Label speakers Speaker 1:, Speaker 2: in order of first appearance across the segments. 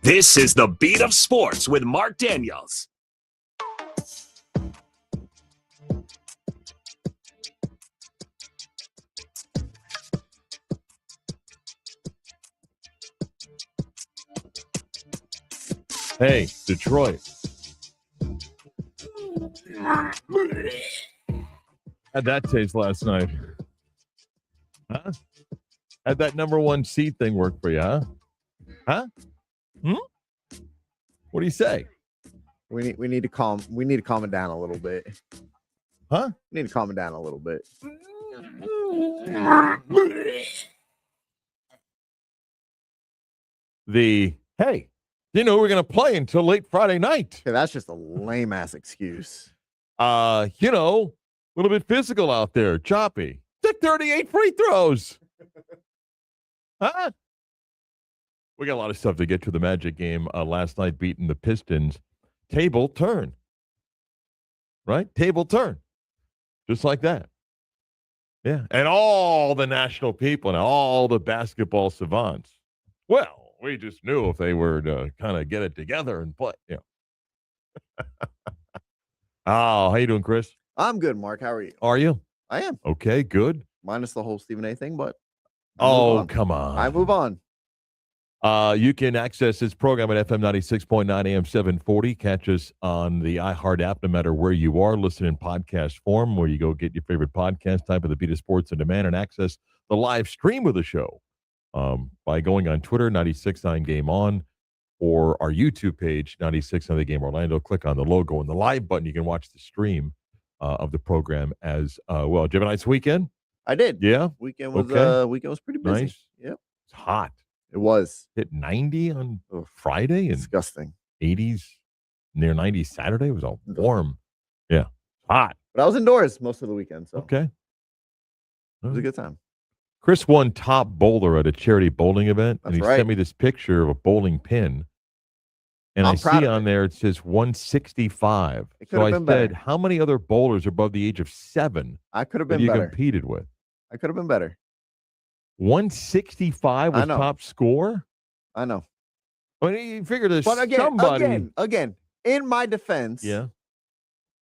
Speaker 1: This is the Beat of Sports with Marc Daniels.
Speaker 2: Hey, Detroit. How'd that taste last night? Huh? How'd that number one seed thing work for you, huh? Huh? What do you say?
Speaker 3: We need to calm it down a little bit.
Speaker 2: Huh?
Speaker 3: We need to calm it down a little bit.
Speaker 2: Hey, didn't know we were gonna play until late Friday night.
Speaker 3: Okay, that's just a lame ass excuse.
Speaker 2: A little bit physical out there, choppy. Took 38 free throws. Huh? We got a lot of stuff to get to. The Magic game last night beating the Pistons. Table turn. Right? Table turn. Just like that. Yeah. And all the national people and all the basketball savants. Well, we just knew if they were to kind of get it together and play. Yeah. Oh, how you doing, Chris?
Speaker 3: I'm good, Mark. How are you?
Speaker 2: Are you?
Speaker 3: I am.
Speaker 2: Okay, good.
Speaker 3: Minus the whole Stephen A thing, but
Speaker 2: Come on.
Speaker 3: I move on.
Speaker 2: You can access this program at FM 96.9 AM 740. Catch us on the iHeart app, no matter where you are. Listen in podcast form, where you go get your favorite podcast. Type of the Beat of Sports on Demand and access the live stream of the show by going on Twitter, 96.9 Game On, or our YouTube page, 96.9 The Game Orlando. Click on the logo and the live button. You can watch the stream of the program as well. Did you have a nice weekend?
Speaker 3: I did.
Speaker 2: Yeah?
Speaker 3: Weekend was pretty busy.
Speaker 2: Nice.
Speaker 3: Yep.
Speaker 2: It's hot.
Speaker 3: It was.
Speaker 2: Hit 90 on Friday and
Speaker 3: disgusting.
Speaker 2: 80s, near 90 Saturday. It was all warm. Yeah. Hot.
Speaker 3: But I was indoors most of the weekend, so
Speaker 2: Okay.
Speaker 3: It was a good time.
Speaker 2: Chris won top bowler at a charity bowling event.
Speaker 3: That's
Speaker 2: and he
Speaker 3: right.
Speaker 2: sent me this picture of a bowling pin. And
Speaker 3: I'm
Speaker 2: I
Speaker 3: proud
Speaker 2: see
Speaker 3: of
Speaker 2: on
Speaker 3: it.
Speaker 2: there it says 165.
Speaker 3: It could
Speaker 2: So
Speaker 3: have
Speaker 2: I
Speaker 3: been
Speaker 2: said,
Speaker 3: better.
Speaker 2: how many other bowlers above the age of 7
Speaker 3: I could have
Speaker 2: have
Speaker 3: been
Speaker 2: you
Speaker 3: better.
Speaker 2: competed with?
Speaker 3: I could have been better.
Speaker 2: 165
Speaker 3: I
Speaker 2: was
Speaker 3: know.
Speaker 2: top score?
Speaker 3: I know.
Speaker 2: I mean, you figure there's
Speaker 3: But
Speaker 2: somebody.
Speaker 3: again, in my defense,
Speaker 2: Yeah.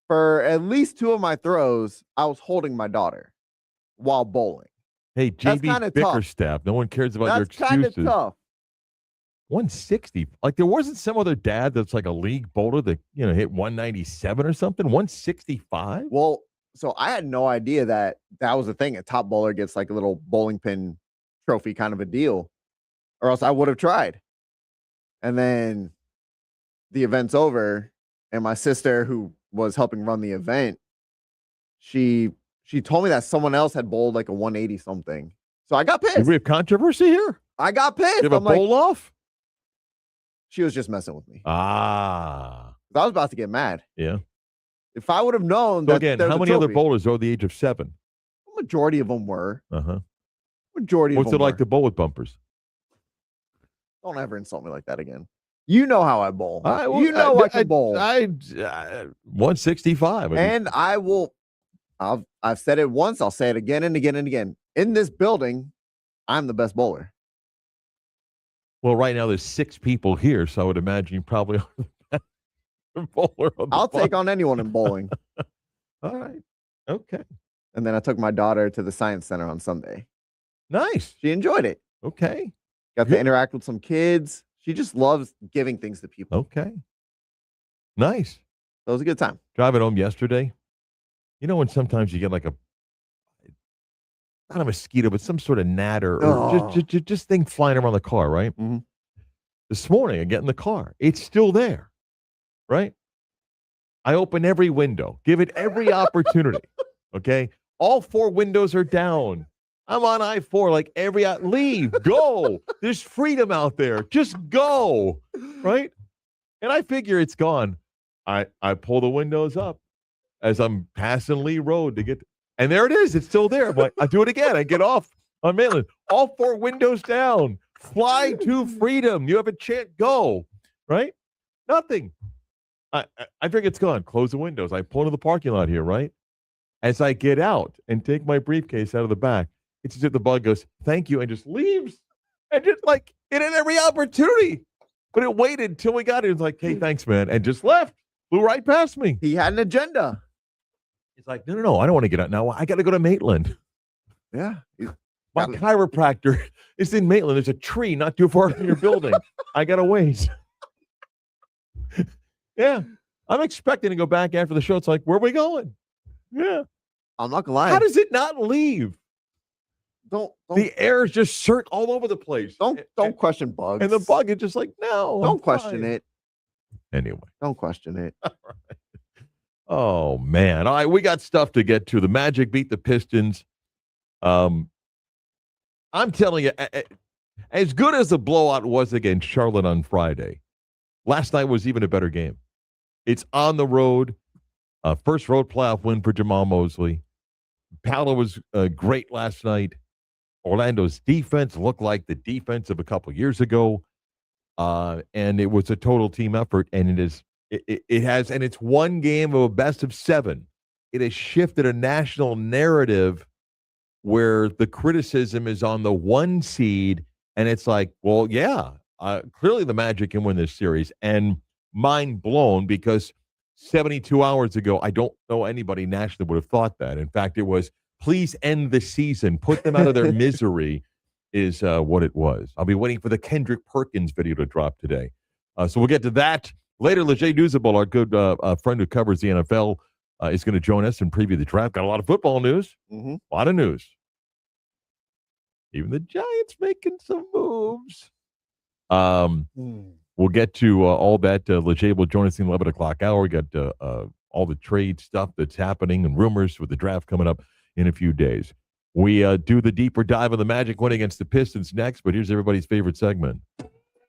Speaker 3: for at least 2 of my throws, I was holding my daughter while bowling.
Speaker 2: Hey,
Speaker 3: That's
Speaker 2: JB
Speaker 3: kinda tough.
Speaker 2: Bickerstaff. No one cares about
Speaker 3: That's
Speaker 2: your
Speaker 3: kind of
Speaker 2: excuses.
Speaker 3: tough.
Speaker 2: 160. Like there wasn't some other dad that's like a league bowler that, hit 197 or something. 165?
Speaker 3: Well, so I had no idea that was a thing. A top bowler gets like a little bowling pin trophy kind of a deal, or else I would have tried. And then the event's over, and my sister, who was helping run the event, she told me that someone else had bowled like a 180 something. So I got
Speaker 2: Did
Speaker 3: pissed.
Speaker 2: we have controversy here?
Speaker 3: I got pissed.
Speaker 2: You have a
Speaker 3: I'm like,
Speaker 2: bowl off?
Speaker 3: she was just messing with me.
Speaker 2: Ah.
Speaker 3: I was about to get mad.
Speaker 2: Yeah.
Speaker 3: If I would have known
Speaker 2: So
Speaker 3: that
Speaker 2: again,
Speaker 3: there was
Speaker 2: how
Speaker 3: a
Speaker 2: many other
Speaker 3: trophy,
Speaker 2: bowlers are the age of 7?
Speaker 3: majority of them were.
Speaker 2: Uh-huh.
Speaker 3: Majority
Speaker 2: What's
Speaker 3: of
Speaker 2: it
Speaker 3: them
Speaker 2: like
Speaker 3: were.
Speaker 2: to bowl with bumpers?
Speaker 3: Don't ever insult me like that again. You know how I bowl.
Speaker 2: I
Speaker 3: can bowl.
Speaker 2: 165.
Speaker 3: And I will. I've said it once. I'll say it again and again and again. In this building, I'm the best bowler.
Speaker 2: Well, right now there's 6 people here, so I would imagine you probably are the best bowler on the
Speaker 3: I'll take
Speaker 2: bunch.
Speaker 3: on anyone in bowling.
Speaker 2: All right. Okay.
Speaker 3: And then I took my daughter to the science center on Sunday.
Speaker 2: Nice.
Speaker 3: She enjoyed it.
Speaker 2: Okay.
Speaker 3: Got to
Speaker 2: Good.
Speaker 3: interact with some kids. She just loves giving things to people.
Speaker 2: Okay. Nice.
Speaker 3: So it was a good time.
Speaker 2: Driving home yesterday, when sometimes you get like not a mosquito, but some sort of gnat or just thing flying around the car, right?
Speaker 3: Mm-hmm.
Speaker 2: This morning, I get in the car. It's still there, right? I open every window, give it every opportunity, okay? All 4 windows are down. I'm on I-4, like leave, go. There's freedom out there. Just go, right? And I figure it's gone. I pull the windows up as I'm passing Lee Road to get, and there it is. It's still there. But I do it again. I get off on Mainland. All 4 windows down. Fly to freedom. You have a chance. Go, right? Nothing. I figure it's gone. Close the windows. I pull into the parking lot here, right? As I get out and take my briefcase out of the back, it's as if the bug goes, thank you, and just leaves. And just like, it had every opportunity But it waited till we got here. It's like, hey, thanks, man. And just left. Flew right past me.
Speaker 3: He had an agenda.
Speaker 2: He's like, no. I don't want to get out now. I got to go to Maitland.
Speaker 3: Yeah.
Speaker 2: My chiropractor is in Maitland. There's a tree not too far from your building. I got to wait. Yeah. I'm expecting to go back after the show. It's like, where are we going? Yeah.
Speaker 3: I'm not gonna lie.
Speaker 2: How does it not leave?
Speaker 3: Don't
Speaker 2: the air is just all over the place.
Speaker 3: Don't question bugs.
Speaker 2: And the bug is just like, no.
Speaker 3: Don't question it.
Speaker 2: Anyway.
Speaker 3: Don't question it.
Speaker 2: All right. Oh man. All right, we got stuff to get to. The Magic beat the Pistons. I'm telling you, as good as the blowout was against Charlotte on Friday, last night was even a better game. It's on the road. First road playoff win for Jamal Mosley. Paolo was great last night. Orlando's defense looked like the defense of a couple years ago. And it was a total team effort. And it's one game of a best of 7. It has shifted a national narrative where the criticism is on the 1 seed. And it's like, well, yeah, clearly the Magic can win this series. And mind blown, because 72 hours ago, I don't know anybody nationally would have thought that. In fact, it was, please end the season, put them out of their misery, is what it was. I'll be waiting for the Kendrick Perkins video to drop today. So we'll get to that later. Leger Newsable, our good friend who covers the NFL, is going to join us and preview the draft. Got a lot of football news. A lot of news. Even the Giants making some moves. We'll get to all that. Leger will join us in the 11 o'clock hour. We got all the trade stuff that's happening and rumors with the draft coming up in a few days. We do the deeper dive of the Magic win against the Pistons next, but here's everybody's favorite segment.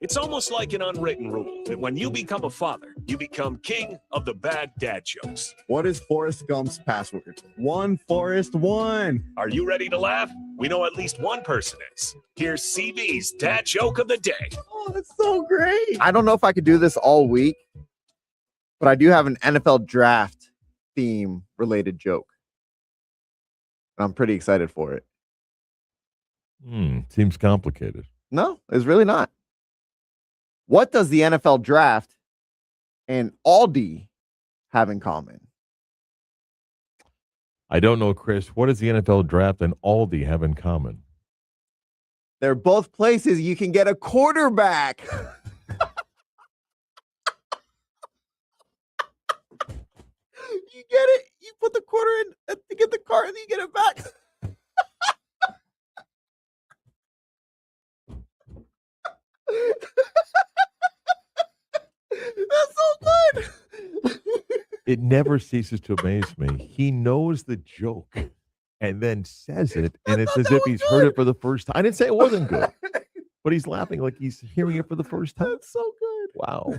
Speaker 1: It's almost like an unwritten rule that when you become a father, you become king of the bad dad jokes.
Speaker 4: What is Forrest Gump's password? 1 Forrest 1.
Speaker 1: Are you ready to laugh? We know at least one person is. Here's CB's dad joke of the day.
Speaker 4: Oh, that's so great.
Speaker 3: I don't know if I could do this all week, but I do have an NFL draft theme related joke. I'm pretty excited for it.
Speaker 2: Seems complicated.
Speaker 3: No, it's really not. What does the NFL draft and Aldi have in common?
Speaker 2: I don't know, Chris. What does the NFL draft and Aldi have in common?
Speaker 3: They're both places you can get a quarterback. You get it. You put the quarter in to get the car, and then you get it back. That's so good.
Speaker 2: It never ceases to amaze me. He knows the joke and then says it, and it's as if he's heard it for the first time. I didn't say it wasn't good, but he's laughing like he's hearing it for the first time.
Speaker 3: That's so good.
Speaker 2: Wow.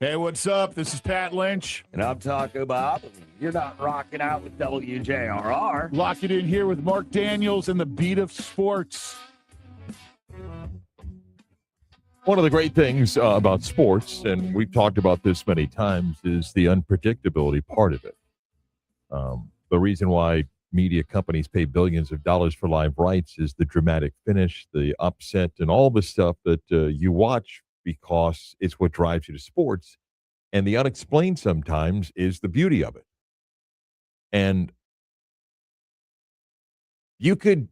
Speaker 5: Hey, what's up? This is Pat Lynch.
Speaker 6: And I'm Taco Bob. You're not rocking out with WJRR.
Speaker 5: Lock it in here with Marc Daniels and the beat of sports.
Speaker 2: One of the great things about sports, and we've talked about this many times, is the unpredictability part of it. The reason why media companies pay billions of dollars for live rights is the dramatic finish, the upset, and all the stuff that you watch because it's what drives you to sports. And the unexplained sometimes is the beauty of it. And you could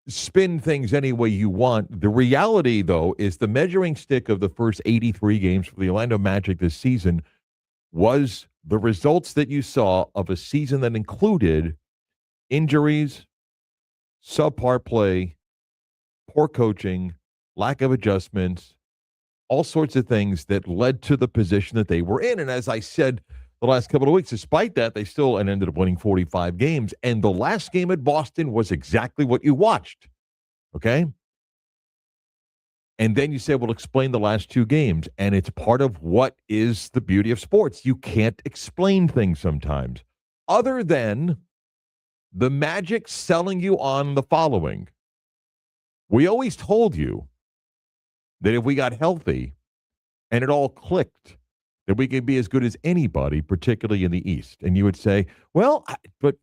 Speaker 2: spin things any way you want. The reality, though, is the measuring stick of the first 83 games for the Orlando Magic this season was the results that you saw of a season that included injuries, subpar play, poor coaching, lack of adjustments, all sorts of things that led to the position that they were in. And as I said the last couple of weeks, despite that, they still ended up winning 45 games. And the last game at Boston was exactly what you watched. Okay? And then you say, well, explain the last two games. And it's part of what is the beauty of sports. You can't explain things sometimes, other than the Magic selling you on the following. We always told you that if we got healthy and it all clicked, that we could be as good as anybody, particularly in the East. And you would say, well, but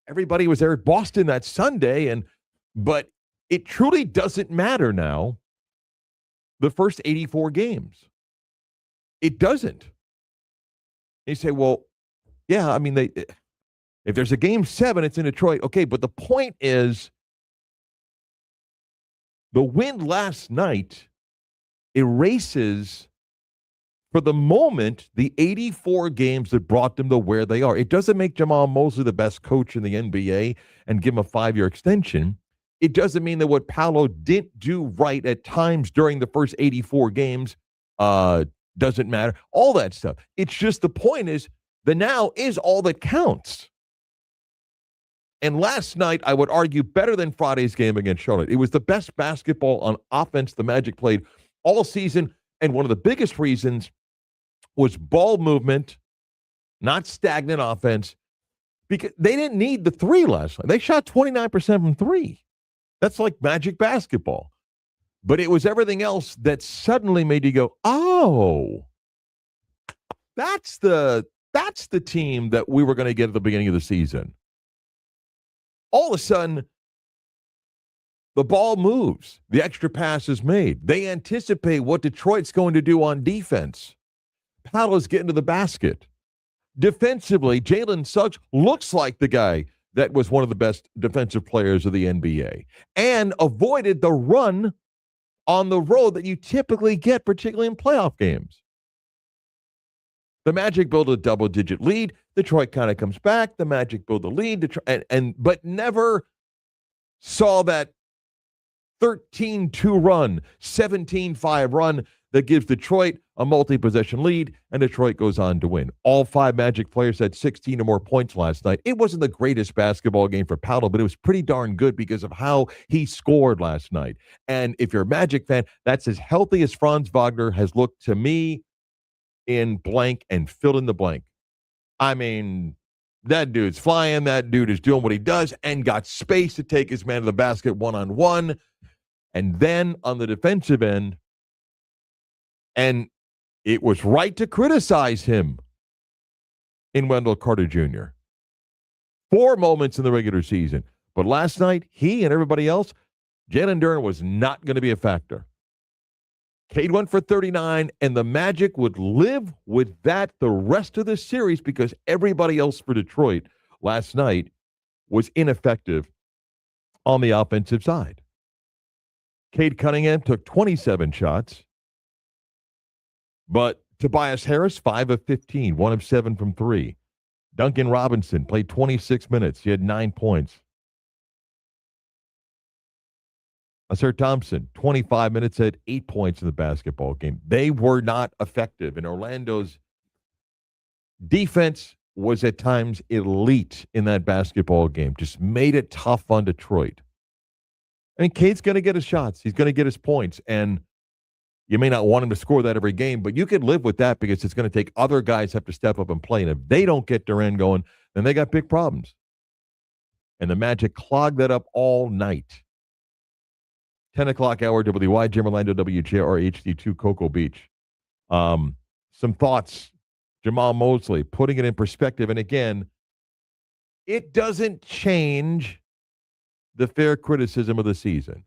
Speaker 2: everybody was there at Boston that Sunday, but it truly doesn't matter now, the first 84 games. It doesn't. You say, well, yeah, I mean, if there's a game 7, it's in Detroit. Okay, but the point is, the win last night erases, for the moment, the 84 games that brought them to where they are. It doesn't make Jamal Mosley the best coach in the NBA and give him a 5-year extension. It doesn't mean that what Paolo didn't do right at times during the first 84 games doesn't matter. All that stuff. It's just the point is, the now is all that counts. And last night, I would argue, better than Friday's game against Charlotte. It was the best basketball on offense the Magic played all season. And one of the biggest reasons was ball movement, not stagnant offense, because they didn't need the three last night. They shot 29% from three. That's like Magic basketball. But it was everything else that suddenly made you go, oh, that's the team that we were going to get at the beginning of the season. All of a sudden, the ball moves. The extra pass is made. They anticipate what Detroit's going to do on defense. Paolo's getting to the basket. Defensively, Jalen Suggs looks like the guy that was one of the best defensive players of the NBA and avoided the run on the road that you typically get, particularly in playoff games. The Magic build a double-digit lead. Detroit kind of comes back. The Magic build a lead, but never saw that 13-2 run, 17-5 run that gives Detroit a multi-possession lead, and Detroit goes on to win. All 5 Magic players had 16 or more points last night. It wasn't the greatest basketball game for Paolo, but it was pretty darn good because of how he scored last night. And if you're a Magic fan, that's as healthy as Franz Wagner has looked to me in blank and fill in the blank. I mean, that dude's flying. That dude is doing what he does and got space to take his man to the basket one-on-one. And then on the defensive end, and it was right to criticize him in Wendell Carter Jr. 4 moments in the regular season. But last night, he and everybody else, Jalen Duren was not going to be a factor. Cade went for 39, and the Magic would live with that the rest of the series because everybody else for Detroit last night was ineffective on the offensive side. Cade Cunningham took 27 shots, but Tobias Harris, 5 of 15, 1 of 7 from 3. Duncan Robinson played 26 minutes. He had 9 points. Asir Thompson, 25 minutes, had 8 points in the basketball game. They were not effective, and Orlando's defense was at times elite in that basketball game. Just made it tough on Detroit. I mean, Cade's going to get his shots. He's going to get his points. And You may not want him to score that every game, but you could live with that because it's going to take other guys have to step up and play. And if they don't get Durant going, then they got big problems. And the Magic clogged that up all night. 10 o'clock hour, WY, Jim Orlando, WJR, HD2, Cocoa Beach. Some thoughts. Jamal Mosley, putting it in perspective. And again, it doesn't change the fair criticism of the season.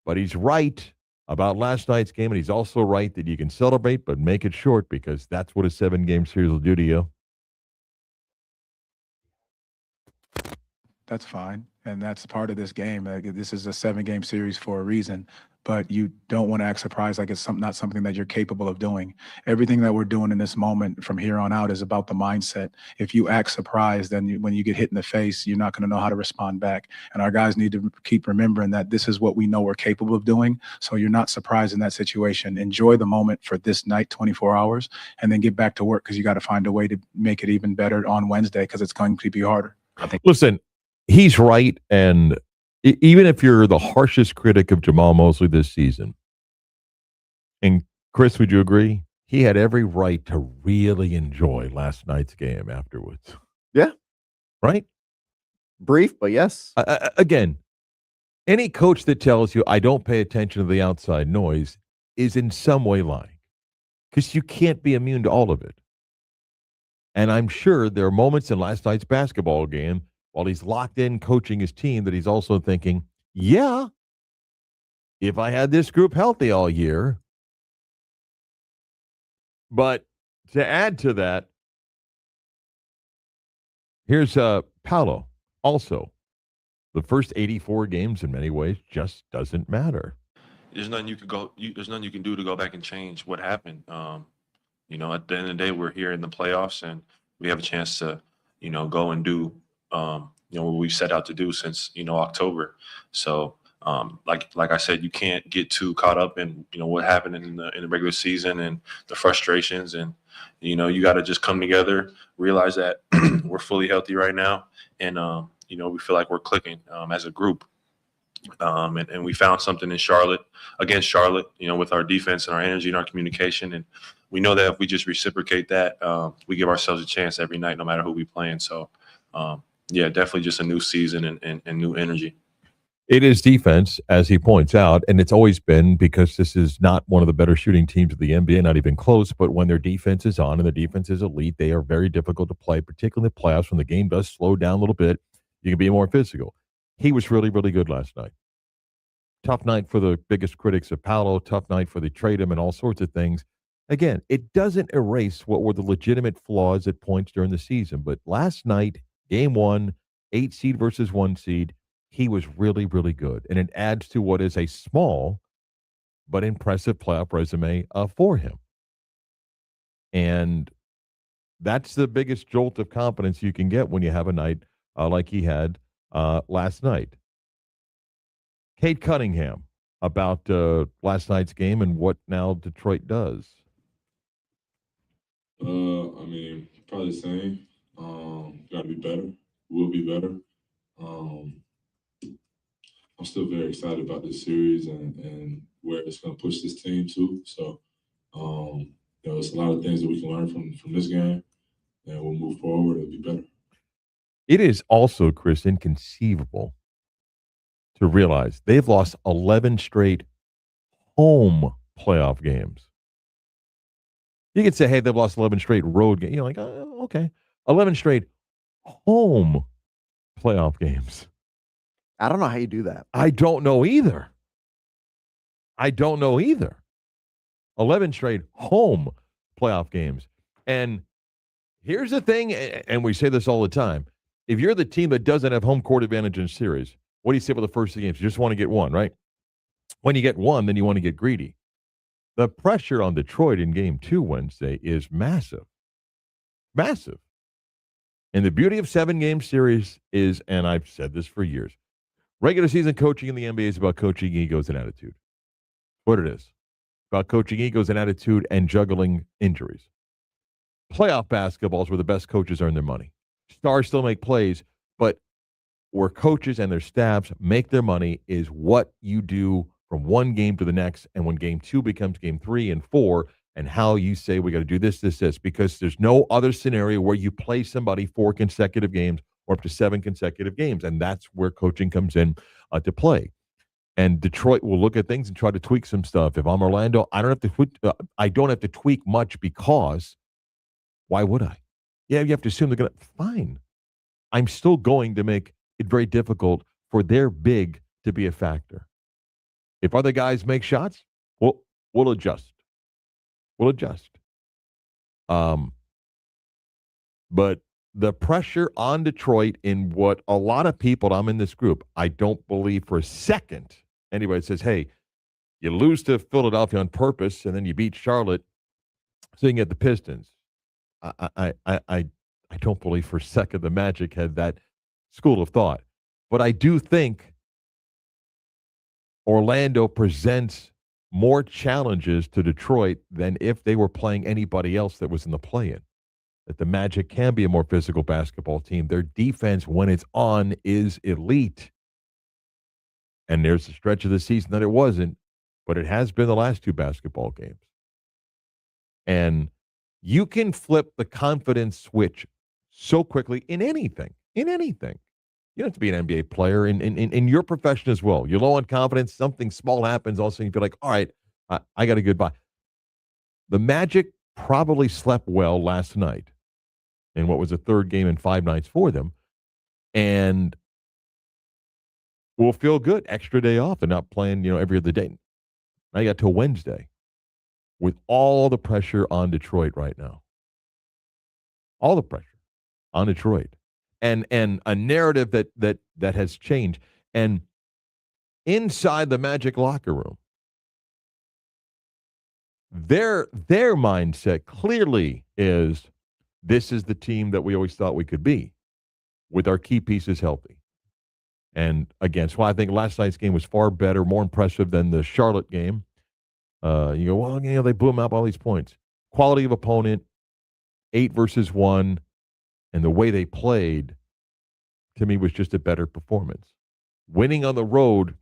Speaker 2: But he's right about last night's game, and he's also right that you can celebrate but make it short because that's what a 7-game series will do to you.
Speaker 7: That's fine. And that's part of this game. This is a 7-game series for a reason, but you don't want to act surprised like it's not something that you're capable of doing. Everything that we're doing in this moment from here on out is about the mindset. If you act surprised, then when you get hit in the face, you're not going to know how to respond back. And our guys need to keep remembering that this is what we know we're capable of doing. So you're not surprised in that situation. Enjoy the moment for this night, 24 hours, and then get back to work because you got to find a way to make it even better on Wednesday because it's going to be harder. I think.
Speaker 2: Listen, he's right, and even if you're the harshest critic of Jamal Mosley this season, and Chris, would you agree? He had every right to really enjoy last night's game afterwards.
Speaker 3: Yeah.
Speaker 2: Right?
Speaker 3: Brief, but yes.
Speaker 2: Again, any coach that tells you, I don't pay attention to the outside noise, is in some way lying because you can't be immune to all of it. And I'm sure there are moments in last night's basketball game while he's locked in coaching his team that he's also thinking, yeah, if I had this group healthy all year. But to add to that, here's Paolo. Also, the first 84 games in many ways just doesn't matter.
Speaker 8: There's nothing there's nothing you can do to go back and change what happened. At the end of the day, we're here in the playoffs and we have a chance to, go and do what we set out to do since, October. So, like I said, you can't get too caught up in, what happened in the regular season and the frustrations. And, you got to just come together, realize that we're fully healthy right now. And, we feel like we're clicking as a group. And we found something in against Charlotte, with our defense and our energy and our communication. And we know that if we just reciprocate that, we give ourselves a chance every night, no matter who we playing. So, yeah, definitely just a new season and new energy.
Speaker 2: It is defense, as he points out, and it's always been because this is not one of the better shooting teams of the NBA, not even close, but when their defense is on and the defense is elite, they are very difficult to play, particularly in the playoffs when the game does slow down a little bit. You can be more physical. He was really, really good last night. Tough night for the biggest critics of Paolo, tough night for the trade him and all sorts of things. Again, it doesn't erase what were the legitimate flaws at points during the season, but last night, game 1, 8 seed versus 1 seed, he was really, really good. And it adds to what is a small but impressive playoff resume for him. And that's the biggest jolt of confidence you can get when you have a night like he had last night. Kate Cunningham about last night's game and what now Detroit does.
Speaker 9: Probably the same. Got to be better. Will be better. I'm still very excited about this series and where it's going to push this team to. So, it's a lot of things that we can learn from this game, and we'll move forward. It'll be better.
Speaker 2: It is also, Chris, inconceivable to realize they've lost 11 straight home playoff games. You could say, hey, they've lost 11 straight road games. You're like, oh, okay. 11 straight home playoff games.
Speaker 3: I don't know how you do that.
Speaker 2: I don't know either. 11 straight home playoff games. And here's the thing, and we say this all the time. If you're the team that doesn't have home court advantage in a series, what do you say about the first 2 games? You just want to get one, right? When you get one, then you want to get greedy. The pressure on Detroit in game 2 Wednesday is massive. Massive. And the beauty of 7-game series is, and I've said this for years, regular season coaching in the NBA is about coaching egos and attitude. What it is. About coaching egos and attitude and juggling injuries. Playoff basketball is where the best coaches earn their money. Stars still make plays, but where coaches and their staffs make their money is what you do from one game to the next, and when game 2 becomes game 3 and 4, and how you say we got to do this, because there's no other scenario where you play somebody 4 consecutive games or up to 7 consecutive games, and that's where coaching comes in to play. And Detroit will look at things and try to tweak some stuff. If I'm Orlando, I don't have to tweak much, because why would I? Yeah, you have to assume they're going to. Fine. I'm still going to make it very difficult for their big to be a factor. If other guys make shots, we'll adjust. We'll adjust. But the pressure on Detroit, in what a lot of people, I'm in this group, I don't believe for a second anybody says, hey, you lose to Philadelphia on purpose and then you beat Charlotte so you can get the Pistons. I don't believe for a second the Magic had that school of thought. But I do think Orlando presents more challenges to Detroit than if they were playing anybody else that was in the play-in. That the Magic can be a more physical basketball team. Their defense, when it's on, is elite. And there's a stretch of the season that it wasn't, but it has been the last 2 basketball games. And you can flip the confidence switch so quickly in anything. In anything. You don't have to be an NBA player in your profession as well. You're low on confidence, something small happens, all of a sudden you feel like, all right, I got a good buy. The Magic probably slept well last night in what was the 3rd game in 5 nights for them, and will feel good. Extra day off and not playing, every other day. Now you got till Wednesday with all the pressure on Detroit right now. All the pressure on Detroit. And a narrative that has changed. And inside the Magic locker room, their mindset clearly is, this is the team that we always thought we could be, with our key pieces healthy. And again, so I think last night's game was far better, more impressive than the Charlotte game. You go, well, they blew them up all these points. Quality of opponent, 8 versus 1. And the way they played, to me, was just a better performance. Winning on the road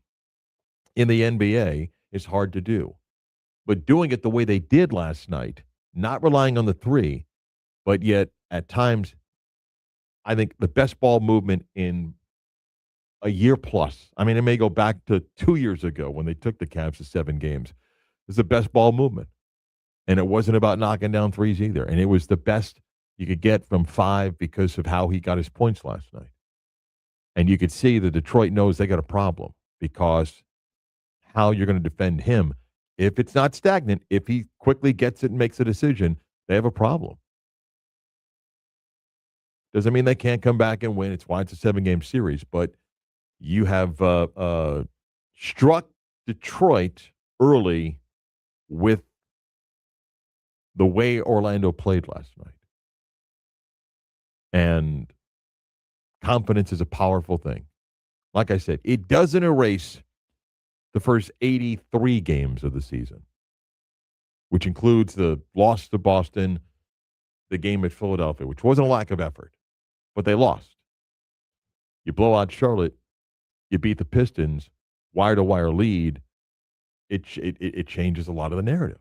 Speaker 2: in the NBA is hard to do. But doing it the way they did last night, not relying on the 3, but yet at times, I think the best ball movement in a year plus. I mean, it may go back to 2 years ago when they took the Cavs to 7 games. It was the best ball movement. And it wasn't about knocking down threes either. And it was the best you could get from 5 because of how he got his points last night. And you could see that Detroit knows they got a problem, because how you're going to defend him, if it's not stagnant, if he quickly gets it and makes a decision, they have a problem. Doesn't mean they can't come back and win. It's why it's a 7-game series. But you have struck Detroit early with the way Orlando played last night. And confidence is a powerful thing. Like I said, it doesn't erase the first 83 games of the season, which includes the loss to Boston, the game at Philadelphia, which wasn't a lack of effort, but they lost. You blow out Charlotte, you beat the Pistons, wire-to-wire lead, it changes a lot of the narrative.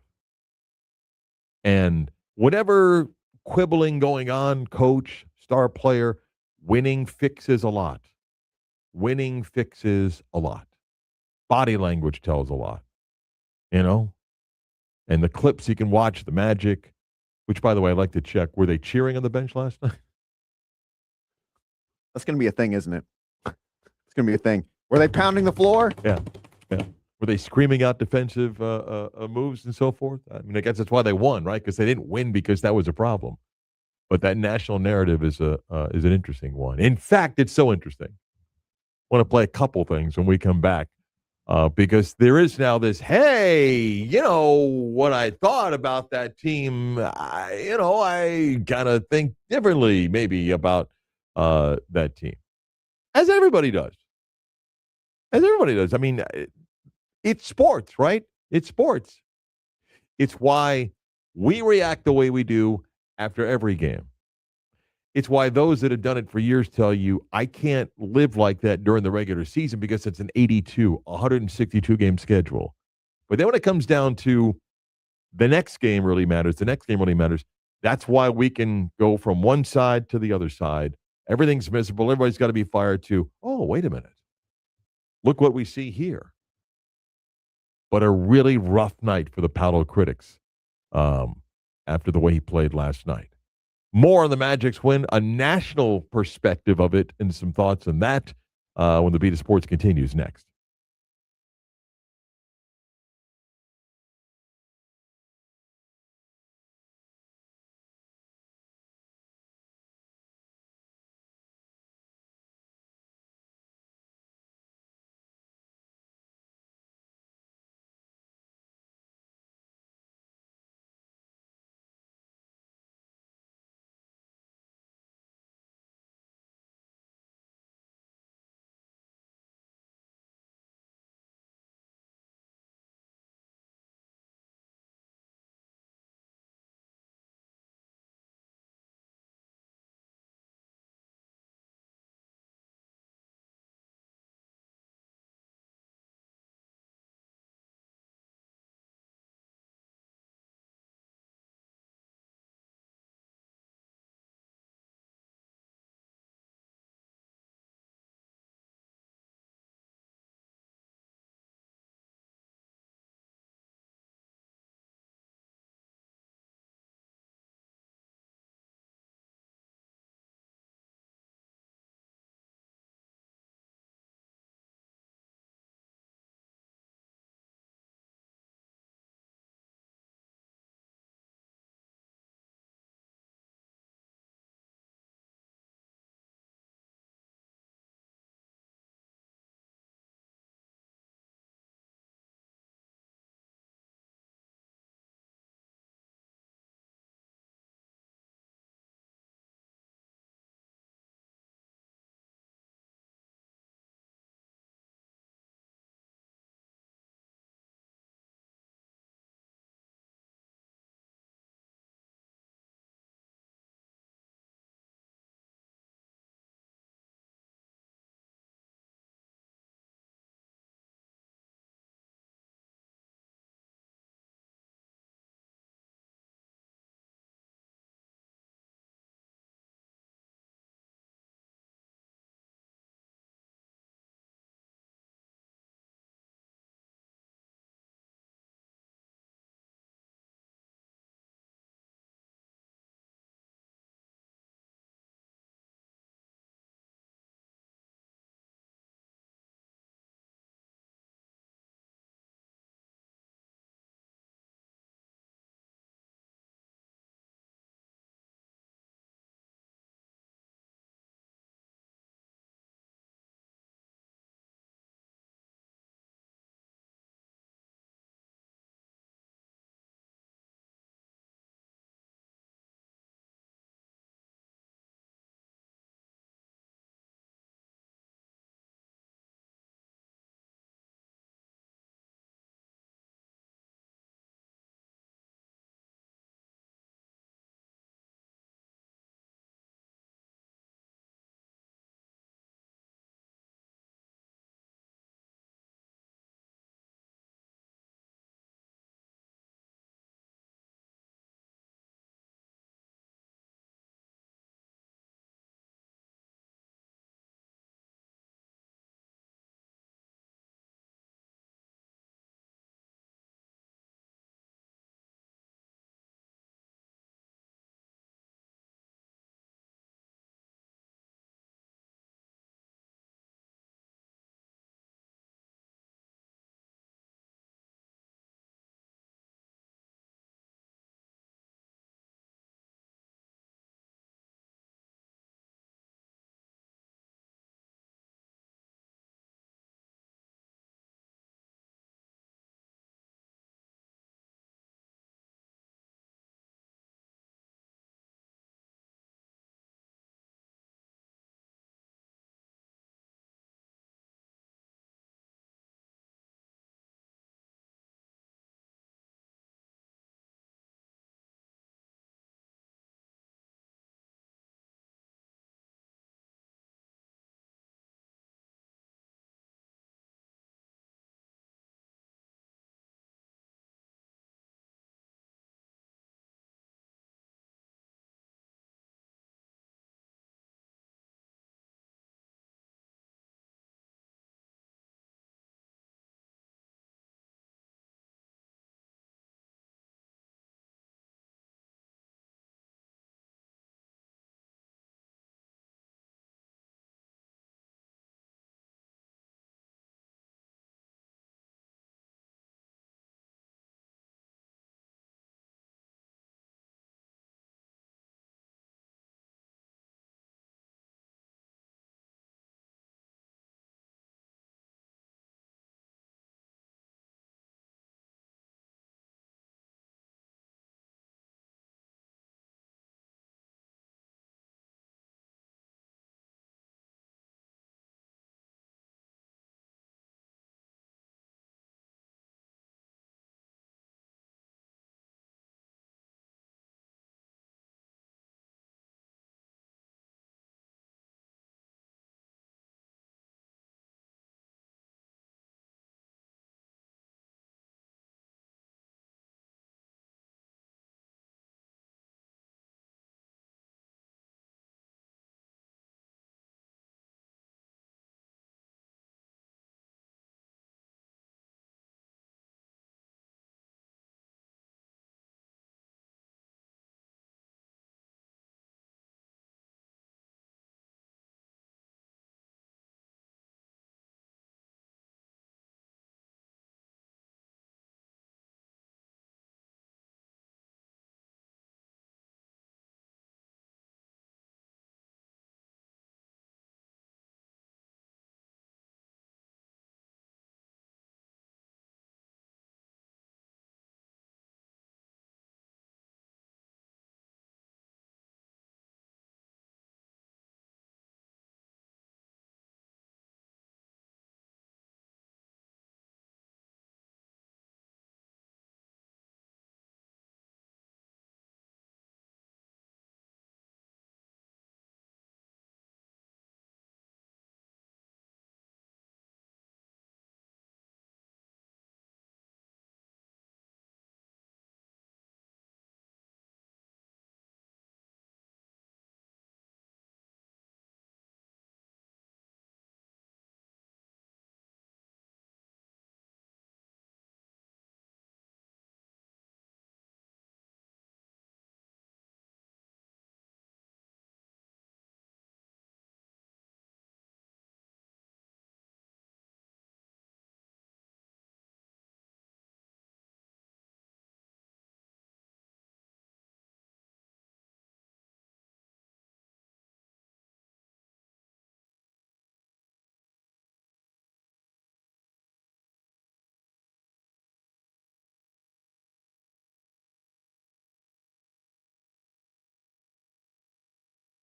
Speaker 2: And whatever quibbling going on, coach, star player, winning fixes a lot. Winning fixes a lot. Body language tells a lot, And the clips you can watch, the Magic, which, by the way, I'd like to check. Were they cheering on the bench last night?
Speaker 3: That's going to be a thing, isn't it? It's going to be a thing. Were they pounding the floor?
Speaker 2: Yeah. Were they screaming out defensive moves and so forth? I mean, I guess that's why they won, right? Because they didn't win because that was a problem. But that national narrative is an interesting one. In fact, it's so interesting. I want to play a couple things when we come back, because there is now this, hey, what I thought about that team, I kind of think differently maybe about that team. As everybody does. I mean, it's sports, right? It's sports. It's why we react the way we do after every game. It's why those that have done it for years tell you, I can't live like that during the regular season because it's an 162 game schedule. But then when it comes down to the next game really matters, that's why we can go from one side to the other side. Everything's miserable. Everybody's got to be fired to, oh, wait a minute. Look what we see here. But a really rough night for the Paolo critics after the way he played last night. More on the Magic's win, a national perspective of it, and some thoughts on that when the Beat of Sports continues next.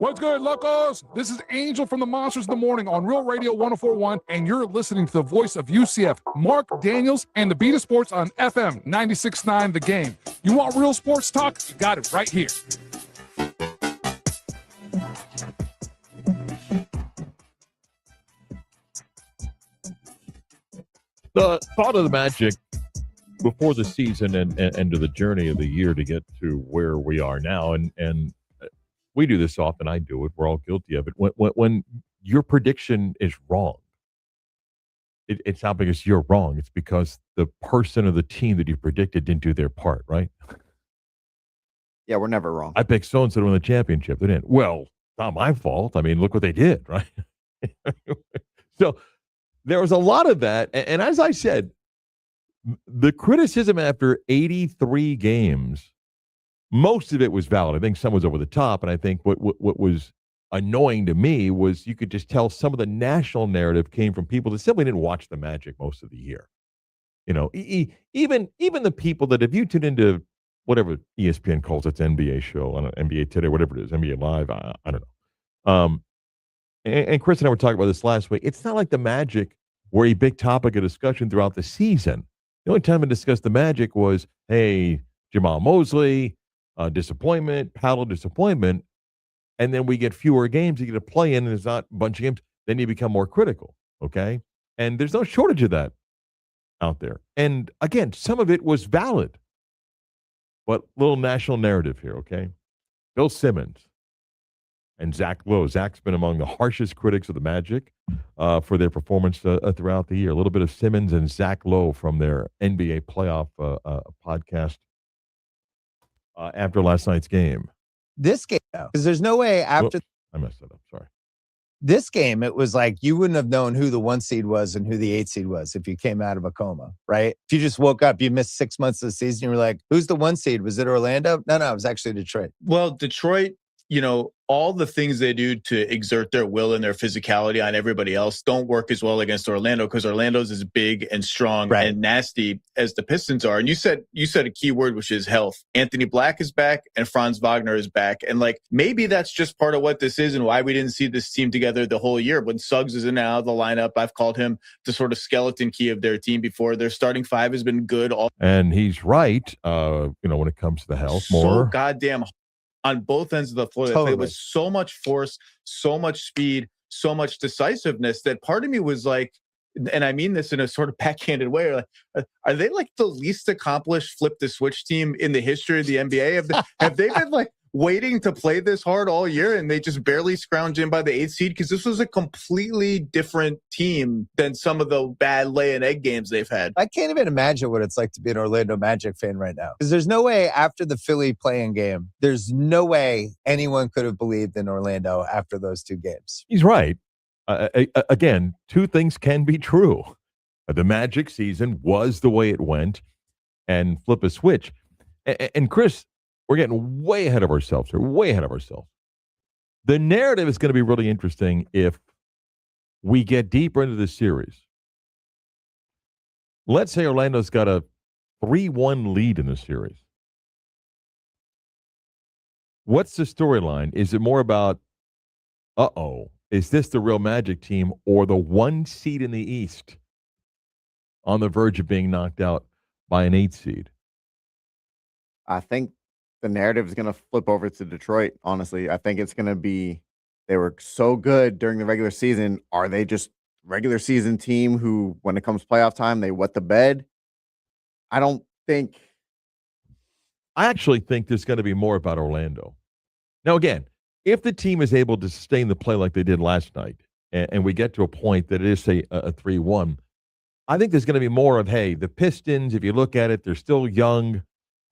Speaker 5: What's good, locos? This is Angel from the Monsters in the Morning on Real Radio 104.1, and you're listening to the voice of UCF, Marc Daniels, and the Beat of Sports on FM 96.9 The Game. You want real sports talk? You got it right here.
Speaker 2: The thought of the Magic before the season and to the journey of the year to get to where we are now, and we do this often. I do it. We're all guilty of it. When your prediction is wrong, it's not because you're wrong. It's because the person or the team that you predicted didn't do their part, right?
Speaker 3: Yeah, we're never wrong.
Speaker 2: I picked so-and-so to win the championship. They didn't. Well, it's not my fault. I mean, look what they did, right? So there was a lot of that. And as I said, the criticism after 83 games, most of it was valid. I think some was over the top. And I think what was annoying to me was you could just tell some of the national narrative came from people that simply didn't watch the Magic most of the year. You know, even the people that, if you tune into whatever ESPN calls its NBA show, on NBA Today, whatever it is, NBA Live, I don't know. And Chris and I were talking about this last week. It's not like the Magic were a big topic of discussion throughout the season. The only time we discussed the Magic was, hey, Jamal Mosley, disappointment, Paddle disappointment, and then we get fewer games. You get to play in, and there's not a bunch of games. Then you become more critical, okay? And there's no shortage of that out there. And again, some of it was valid, but little national narrative here, okay? Bill Simmons and Zach Lowe. Zach's been among the harshest critics of the Magic for their performance throughout the year. A little bit of Simmons and Zach Lowe from their NBA playoff podcast after last night's game.
Speaker 10: This game, because there's no way after.
Speaker 2: Whoops, I messed that up. Sorry.
Speaker 10: This game, it was like you wouldn't have known who the 1 seed was and who the 8 seed was if you came out of a coma, right? If you just woke up, you missed 6 months of the season, you were like, who's the 1 seed? Was it Orlando? No, it was actually Detroit.
Speaker 11: Well, Detroit, all the things they do to exert their will and their physicality on everybody else don't work as well against Orlando, because Orlando's as big and strong and nasty as the Pistons are. And you said a key word, which is health. Anthony Black is back and Franz Wagner is back. And maybe that's just part of what this is and why we didn't see this team together the whole year. When Suggs is in and out of the lineup, I've called him the sort of skeleton key of their team before. Their starting five has been good.
Speaker 2: And he's right, when it comes to the health more.
Speaker 11: So goddamn on both ends of the floor. Totally. It was so much force, so much speed, so much decisiveness that part of me was like, and I mean this in a sort of backhanded way, are they like the least accomplished flip the switch team in the history of the NBA? Have they been waiting to play this hard all year and they just barely scrounge in by the 8th seed? Because this was a completely different team than some of the bad lay and egg games they've had.
Speaker 10: I can't even imagine what it's like to be an Orlando Magic fan right now. Because there's no way after the Philly playing game, there's no way anyone could have believed in Orlando after those 2 games.
Speaker 2: He's right. Again, 2 things can be true. The Magic season was the way it went, and flip a switch. And Chris, we're getting way ahead of ourselves here, way ahead of ourselves. The narrative is going to be really interesting if we get deeper into the series. Let's say Orlando's got a 3-1 lead in the series. What's the storyline? Is it more about, is this the real Magic team or the 1 seed in the East on the verge of being knocked out by an 8 seed?
Speaker 3: I think the narrative is going to flip over to Detroit, honestly. I think it's going to be, they were so good during the regular season. Are they just regular season team who, when it comes playoff time, they wet the bed? I
Speaker 2: actually think there's going to be more about Orlando. Now, again, if the team is able to sustain the play like they did last night, and we get to a point that it is, say, a 3-1, I think there's going to be more of, hey, the Pistons, if you look at it, they're still young.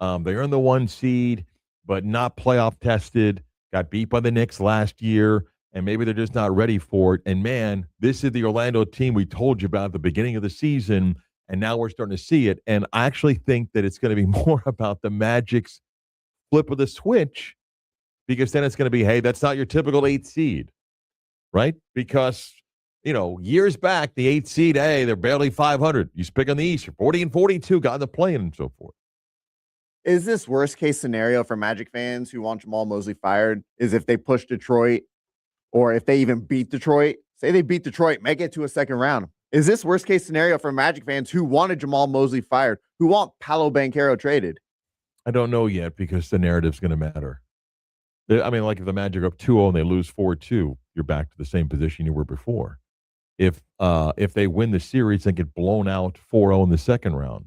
Speaker 2: They earned the 1 seed, but not playoff tested, got beat by the Knicks last year, and maybe they're just not ready for it. And, man, this is the Orlando team we told you about at the beginning of the season, and now we're starting to see it. And I actually think that it's going to be more about the Magic's flip of the switch, because then it's going to be, hey, that's not your typical 8 seed, right? Because, years back, the 8 seed, hey, they're barely 500. You pick on the East, you're 40-42, got in the play-in and so forth.
Speaker 3: Is this worst case scenario for Magic fans who want Jamal Mosley fired? Is if they push Detroit, or if they even beat Detroit? Say they beat Detroit, make it to a second round. Is this worst case scenario for Magic fans who wanted Jamal Mosley fired, who want Paolo Banchero traded?
Speaker 2: I don't know yet because the narrative's going to matter. I mean, like if the Magic are up 2-0 and they lose 4-2, you're back to the same position you were before. If they win the series and get blown out 4-0 in the second round,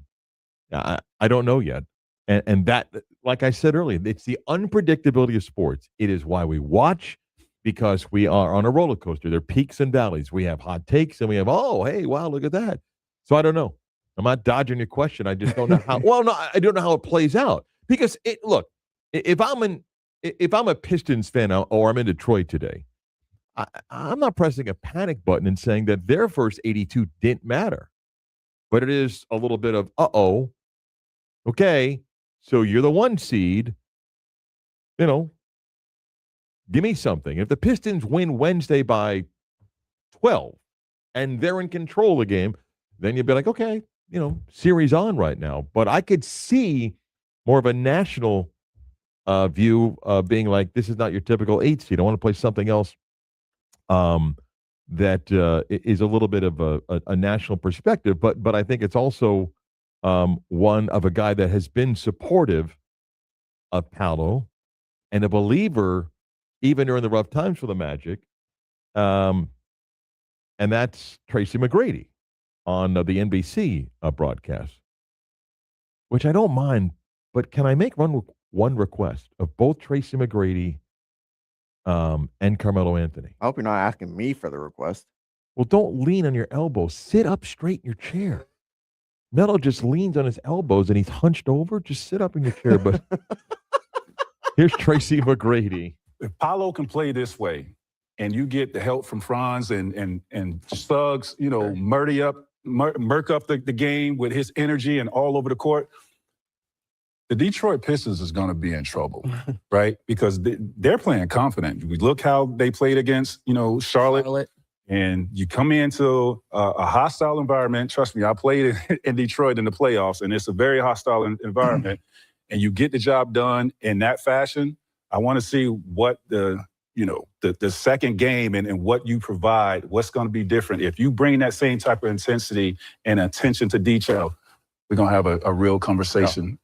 Speaker 2: I don't know yet. And that, like I said earlier, it's the unpredictability of sports. It is why we watch, because we are on a roller coaster. There are peaks and valleys. We have hot takes and we have, oh, hey, wow, look at that. So I don't know. I'm not dodging your question. I just don't know how. Well, no, I don't know how it plays out because look, if I'm a Pistons fan or I'm in Detroit today, I'm not pressing a panic button and saying that their first 82 didn't matter, but it is a little bit of okay. So you're the 1 seed, give me something. If the Pistons win Wednesday by 12 and they're in control of the game, then you'd be like, okay, series on right now. But I could see more of a national view being like, this is not your typical 8 seed. I want to play something else that is a little bit of a national perspective. But I think it's also one of a guy that has been supportive of Paolo and a believer even during the rough times for the Magic. And that's Tracy McGrady on the NBC broadcast, which I don't mind. But can I make one request of both Tracy McGrady and Carmelo Anthony?
Speaker 3: I hope you're not asking me for the request.
Speaker 2: Well, don't lean on your elbows. Sit up straight in your chair. Melo just leans on his elbows and he's hunched over. Just sit up in your chair. But here's Tracy McGrady.
Speaker 12: If Paolo can play this way, and you get the help from Franz and Suggs, murk up the game with his energy and all over the court, the Detroit Pistons is going to be in trouble, right? Because they're playing confident. We look how they played against, Charlotte. And you come into a hostile environment. Trust me, I played in Detroit in the playoffs, and it's a very hostile environment. And you get the job done in that fashion. I want to see what the second game and what you provide, what's going to be different. If you bring that same type of intensity and attention to detail, we're going to have a real conversation.
Speaker 2: Yeah.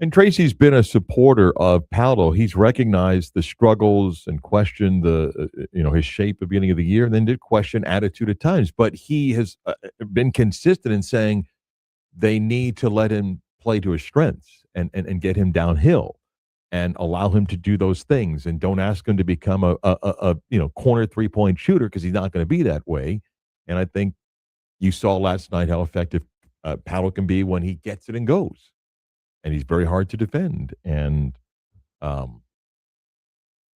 Speaker 2: And Tracy's been a supporter of Paolo. He's recognized the struggles and questioned his shape at the beginning of the year, and then did question attitude at times. But he has been consistent in saying they need to let him play to his strengths and get him downhill and allow him to do those things, and don't ask him to become a corner 3-point shooter, because he's not going to be that way. And I think you saw last night how effective Paolo can be when he gets it and goes. And he's very hard to defend. And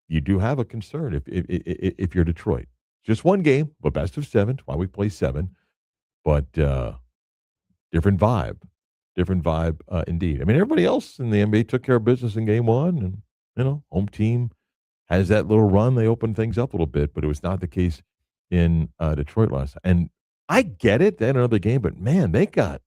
Speaker 2: you do have a concern if you're Detroit. Just one game, but best of 7. Why we play 7. But different vibe. Different vibe indeed. I mean, everybody else in the NBA took care of business in game 1. And, home team has that little run. They opened things up a little bit, but it was not the case in Detroit last night. And I get it. They had another game, but, man, they got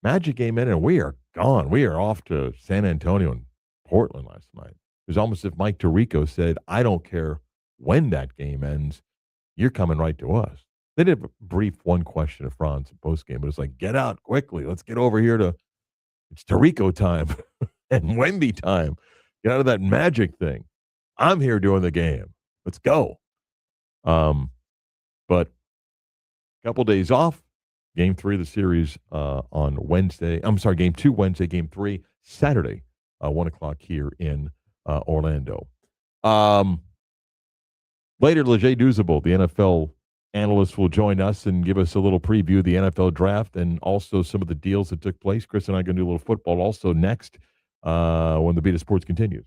Speaker 2: Magic game in, and we are gone. We are off to San Antonio and Portland last night. It was almost as if Mike Tirico said, I don't care when that game ends. You're coming right to us. They did brief one question of Franz in postgame, but it was like, get out quickly. Let's get over here it's Tirico time and Wemby time. Get out of that Magic thing. I'm here doing the game. Let's go. But a couple days off. Game 3 of the series on Wednesday. I'm sorry, Game 2 Wednesday, Game 3 Saturday, 1 o'clock here in Orlando. Later, Leger Douzable, the NFL analyst, will join us and give us a little preview of the NFL draft and also some of the deals that took place. Chris and I are going to do a little football also next when the Beat of Sports continues.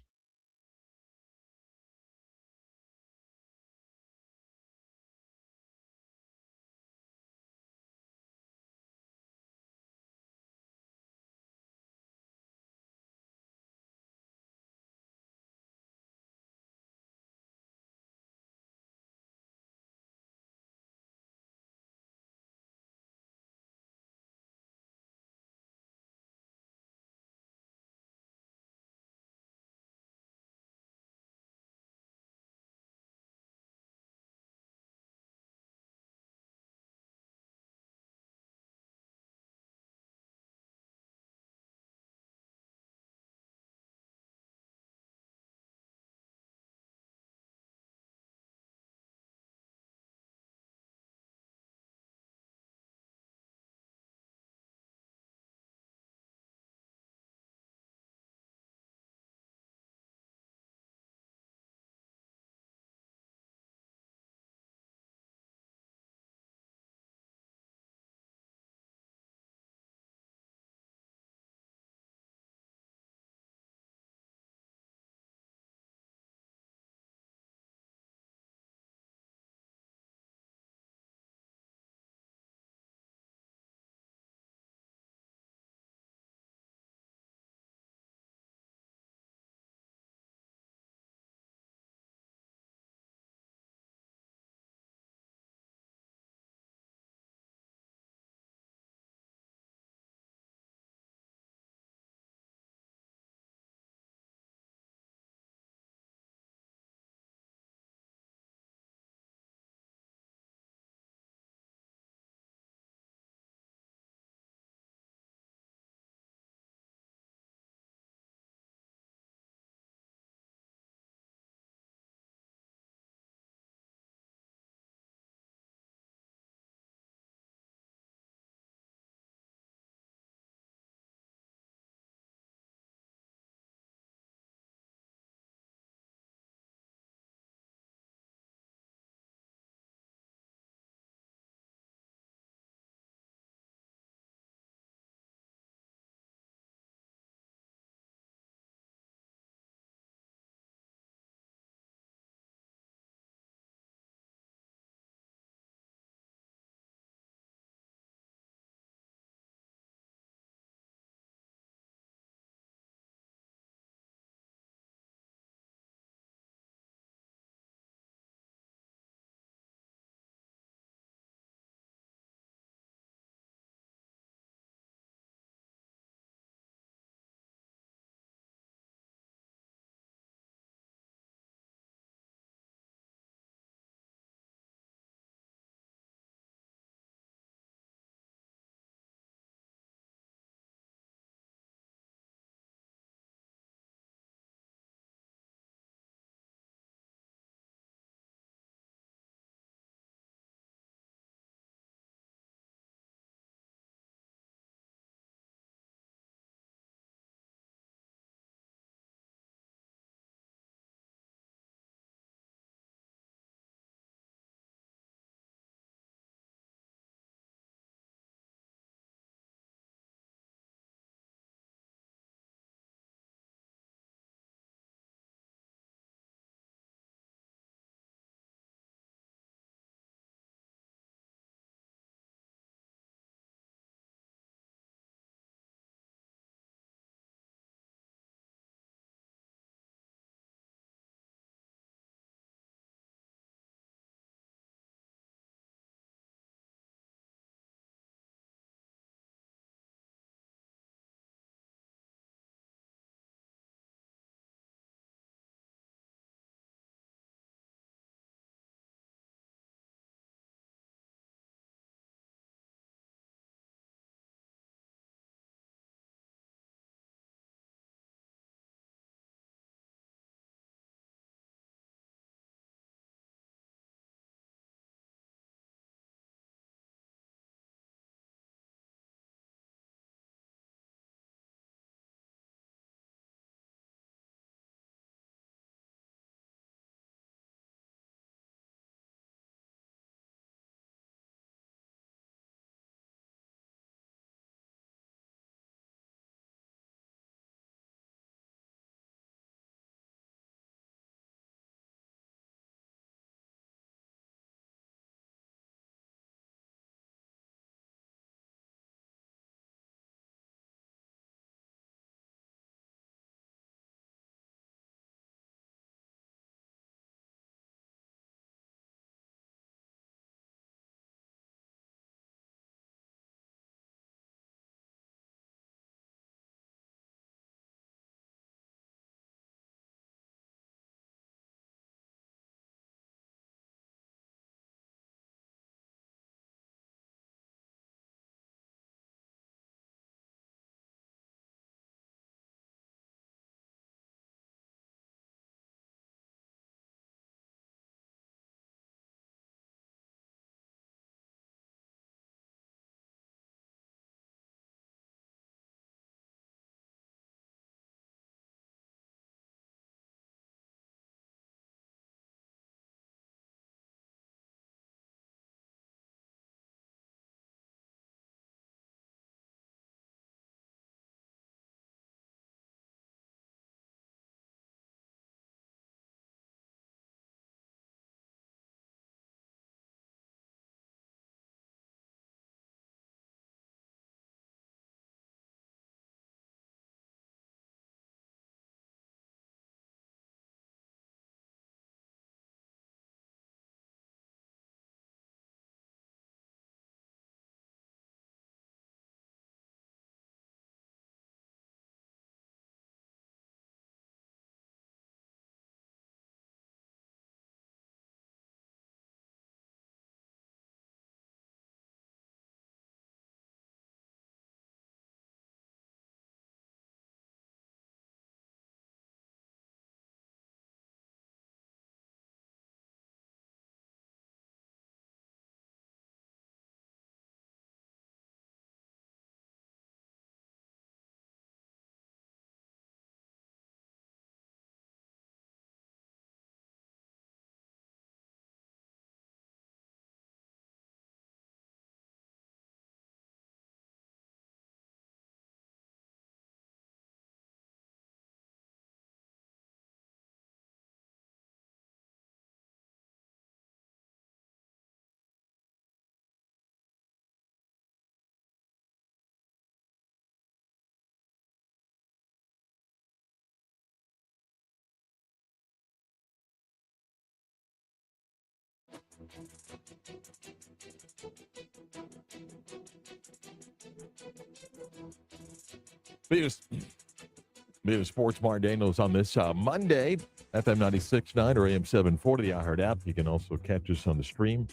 Speaker 2: Bit of Sports Marc Daniels on this Monday, FM 96.9 or AM 740, the iHeart app. You can also catch us on the stream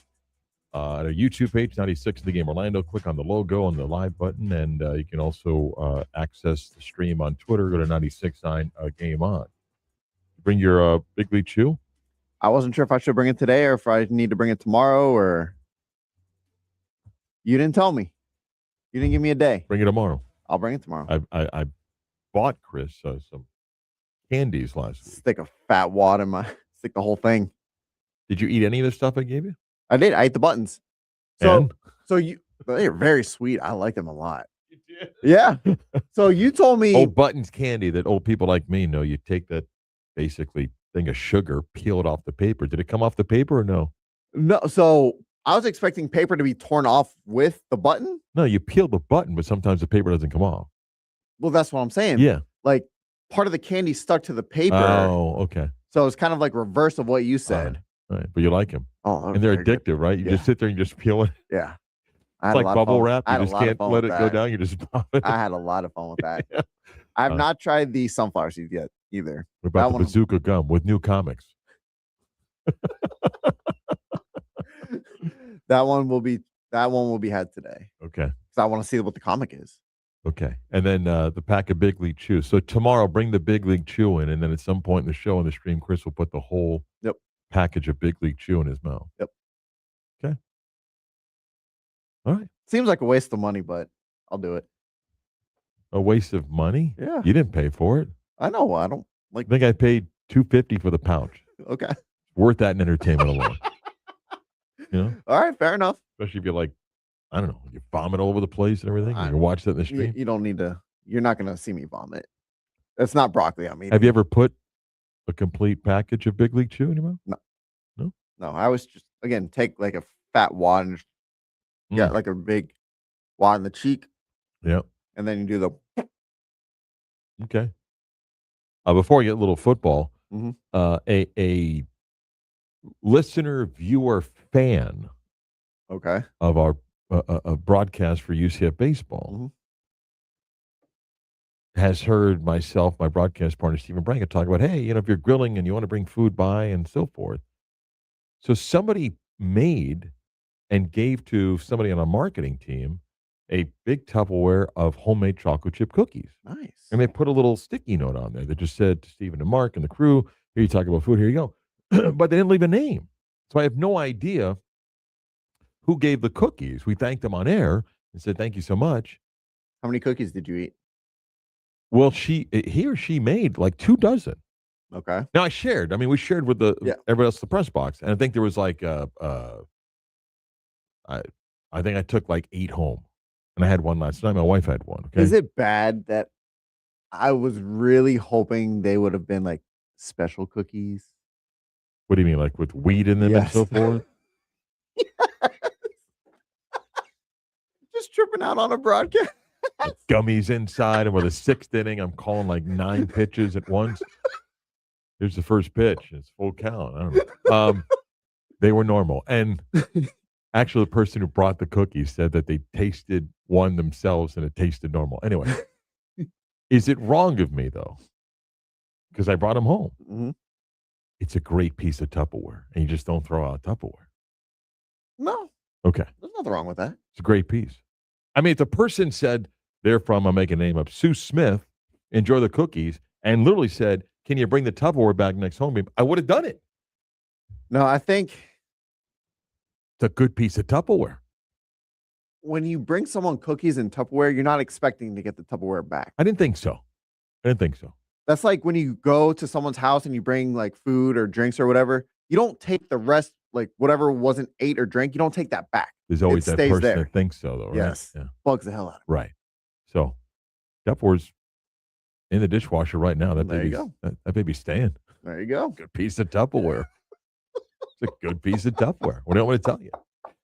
Speaker 2: at our YouTube page, 96 The Game Orlando. Click on the logo on the live button, and you can also access the stream on Twitter. Go to 96.9 Game On. Bring your Big League Chew.
Speaker 3: I wasn't sure if I should bring it today or if I need to bring it tomorrow, or you didn't tell me. You didn't give me a day.
Speaker 2: Bring it tomorrow.
Speaker 3: I'll bring it tomorrow.
Speaker 2: I bought Chris some candies last week.
Speaker 3: Stick a fat wad in my, stick the whole thing.
Speaker 2: Did you eat any of the stuff I gave you?
Speaker 3: I did. I ate the buttons. So they're very sweet. I like them a lot.
Speaker 2: You did?
Speaker 3: Yeah. So you told me.
Speaker 2: Old Buttons candy that old people like me know. You take that basically thing of sugar, peel it off the paper. Did it come off the paper or no?
Speaker 3: No. So I was expecting paper to be torn off with the button.
Speaker 2: No, you peel the button, but sometimes the paper doesn't come off.
Speaker 3: Well, that's what I'm saying.
Speaker 2: Yeah.
Speaker 3: Like part of the candy stuck to the paper.
Speaker 2: Oh, okay.
Speaker 3: So it's kind of like reverse of what you said.
Speaker 2: All right. But you like them.
Speaker 3: Oh,
Speaker 2: and they're
Speaker 3: very good.
Speaker 2: addictive, right? You just sit there and just peel it.
Speaker 3: Yeah.
Speaker 2: It's like bubble wrap. You just can't let it go down. You just pop it.
Speaker 3: I had a lot of fun with that.
Speaker 2: Yeah.
Speaker 3: I have not tried the sunflower seeds yet either.
Speaker 2: What about the bazooka gum with new comics?
Speaker 3: That one will be had today.
Speaker 2: Okay.
Speaker 3: Because I want to see what the comic is.
Speaker 2: Okay. And then the pack of Big League Chew. So tomorrow, bring the Big League Chew in, and then at some point in the show on the stream, Chris will put the whole package of Big League Chew in his mouth.
Speaker 3: Yep.
Speaker 2: Okay. All right.
Speaker 3: Seems like a waste of money, but I'll do it.
Speaker 2: A waste of money?
Speaker 3: Yeah.
Speaker 2: You didn't pay for it.
Speaker 3: I know. I don't like.
Speaker 2: I think I paid $250 for the pouch.
Speaker 3: Okay.
Speaker 2: Worth that in entertainment alone. You know?
Speaker 3: All right. Fair enough.
Speaker 2: Especially if you're like, I don't know, you vomit all over the place and everything. You can watch that in the stream.
Speaker 3: You don't need to. You're not going to see me vomit. It's not broccoli. I mean,
Speaker 2: have you ever put a complete package of Big League Chew in your mouth?
Speaker 3: No.
Speaker 2: No?
Speaker 3: No. I was just, again, take like a fat wad and get like a big wad in the cheek.
Speaker 2: Yep.
Speaker 3: And then you do the.
Speaker 2: Okay. Before I get a little football,
Speaker 3: Mm-hmm.
Speaker 2: A listener, viewer, fan of our broadcast for UCF baseball has heard myself, my broadcast partner, Stephen Branca, talk about, hey, if you're grilling and you want to bring food by and so forth. So somebody made and gave to somebody on a marketing team a big Tupperware of homemade chocolate chip cookies.
Speaker 3: Nice.
Speaker 2: And they put a little sticky note on there that just said to Stephen and Mark and the crew, here you talk about food, here you go. But they didn't leave a name. So I have no idea who gave the cookies. We thanked them on air and said, thank you so much.
Speaker 3: How many cookies did you eat?
Speaker 2: Well, he or she made like 2 dozen.
Speaker 3: Okay.
Speaker 2: Now I shared. I mean, we shared with everybody else the press box. And I think there was like, I think I took like 8 home. And I had one last night. My wife had one. Okay?
Speaker 3: Is it bad that I was really hoping they would have been like special cookies?
Speaker 2: What do you mean, like with weed in them and so forth?
Speaker 3: Just tripping out on a broadcast.
Speaker 2: Gummies inside, and with a 6th inning, I'm calling like 9 pitches at once. Here's the first pitch. It's full count. I don't know. They were normal. And actually, the person who brought the cookies said that they tasted one themselves and it tasted normal. Anyway, is it wrong of me, though? Because I brought them home.
Speaker 3: Mm-hmm.
Speaker 2: It's a great piece of Tupperware, and you just don't throw out Tupperware.
Speaker 3: No.
Speaker 2: Okay.
Speaker 3: There's nothing wrong with that.
Speaker 2: It's a great piece. I mean, if the person said, they're from, I'm making a name up, Sue Smith, enjoy the cookies, and literally said, can you bring the Tupperware back next home? I would have done it.
Speaker 3: No, I think
Speaker 2: it's a good piece of Tupperware.
Speaker 3: When you bring someone cookies in Tupperware, you're not expecting to get the Tupperware back.
Speaker 2: I didn't think so.
Speaker 3: That's like when you go to someone's house and you bring like food or drinks or whatever, you don't take the rest, like whatever wasn't ate or drank, you don't take that back.
Speaker 2: There's always
Speaker 3: It
Speaker 2: that
Speaker 3: stays
Speaker 2: person
Speaker 3: there.
Speaker 2: that thinks so, though, right?
Speaker 3: Yes.
Speaker 2: Yeah.
Speaker 3: Bugs the hell out of me.
Speaker 2: Right. So, Tupperware's in the dishwasher right now. That
Speaker 3: There you
Speaker 2: baby's,
Speaker 3: go.
Speaker 2: that baby's staying.
Speaker 3: There you go.
Speaker 2: Good piece of Tupperware. It's a good piece of Tupperware. What do I want to tell you?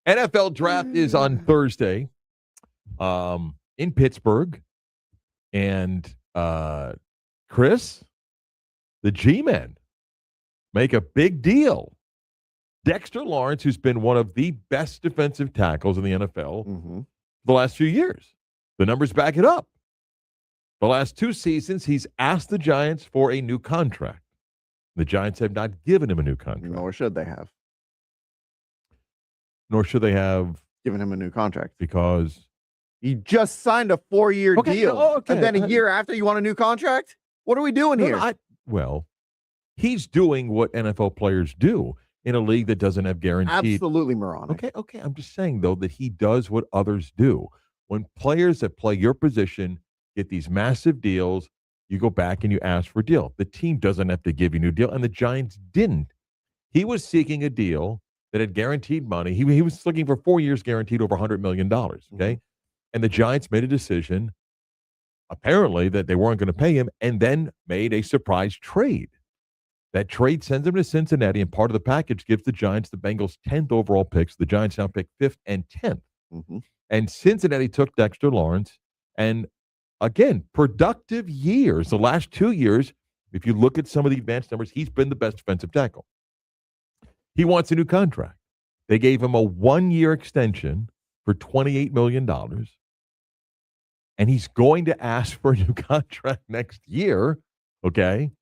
Speaker 2: NFL draft is on Thursday in Pittsburgh. And Chris, the G-men make a big deal Dexter Lawrence, who's been one of the best defensive tackles in the NFL the last few years. The numbers back it up. The last 2 seasons, he's asked the Giants for a new contract. The Giants have not given him a new contract.
Speaker 3: Nor should they have.
Speaker 2: Nor should they have
Speaker 3: given him a new contract.
Speaker 2: Because
Speaker 3: he just signed a 4-year deal.
Speaker 2: Okay.
Speaker 3: And then a year after, you want a new contract? What are we doing here?
Speaker 2: Well, he's doing what NFL players do in a league that doesn't have guaranteed.
Speaker 3: Absolutely moronic.
Speaker 2: Okay. I'm just saying, though, that he does what others do. When players that play your position get these massive deals, you go back and you ask for a deal. The team doesn't have to give you a new deal, and the Giants didn't. He was seeking a deal that had guaranteed money. He was looking for 4 years guaranteed over $100 million, okay? And the Giants made a decision, apparently, that they weren't going to pay him, and then made a surprise trade. That trade sends him to Cincinnati, and part of the package gives the Giants the Bengals' 10th overall picks. The Giants now pick 5th and 10th. And Cincinnati took Dexter Lawrence, and again, productive years. The last 2 years, if you look at some of the advanced numbers, he's been the best defensive tackle. He wants a new contract. They gave him a 1-year extension for $28 million, and he's going to ask for a new contract next year, okay?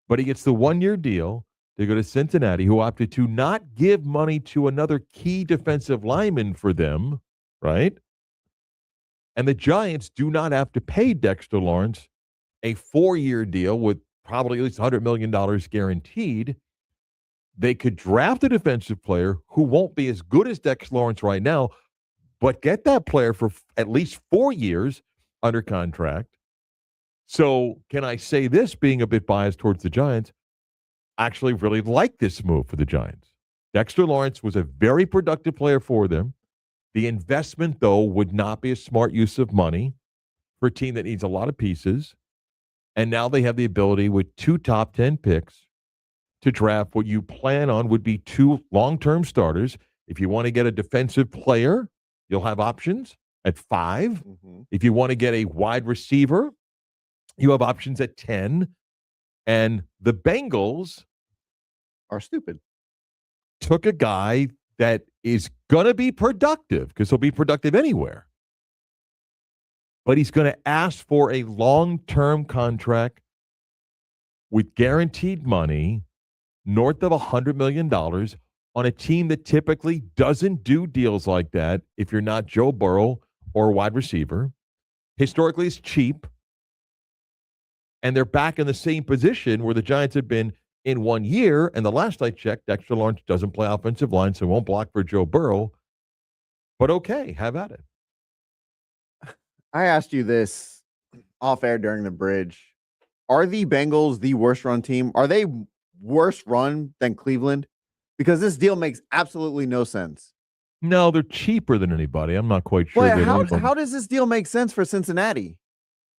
Speaker 2: But he gets the 1-year deal to go to Cincinnati, who opted to not give money to another key defensive lineman for them, right? And the Giants do not have to pay Dexter Lawrence a 4-year deal with probably at least $100 million guaranteed. They could draft a defensive player who won't be as good as Dexter Lawrence right now, but get that player for at least 4 years under contract. So can I say this, being a bit biased towards the Giants, I actually really like this move for the Giants. Dexter Lawrence was a very productive player for them. The investment, though, would not be a smart use of money for a team that needs a lot of pieces. And now they have the ability with 2 top 10 picks to draft what you plan on would be 2 long-term starters. If you want to get a defensive player, you'll have options at 5. If you want to get a wide receiver, you have options at 10. And the Bengals
Speaker 3: are stupid.
Speaker 2: Took a guy that is going to be productive, because he'll be productive anywhere. But he's going to ask for a long-term contract with guaranteed money north of $100 million on a team that typically doesn't do deals like that if you're not Joe Burrow or a wide receiver. Historically, it's cheap. And they're back in the same position where the Giants have been in 1 year. And the last I checked, Dexter Lawrence doesn't play offensive line, so won't block for Joe Burrow. But okay, have at it.
Speaker 3: I asked you this off air during the bridge. Are the Bengals the worst run team? Are they worse run than Cleveland? Because this deal makes absolutely no sense.
Speaker 2: No, they're cheaper than anybody. I'm not quite sure.
Speaker 3: But how does this deal make sense for Cincinnati?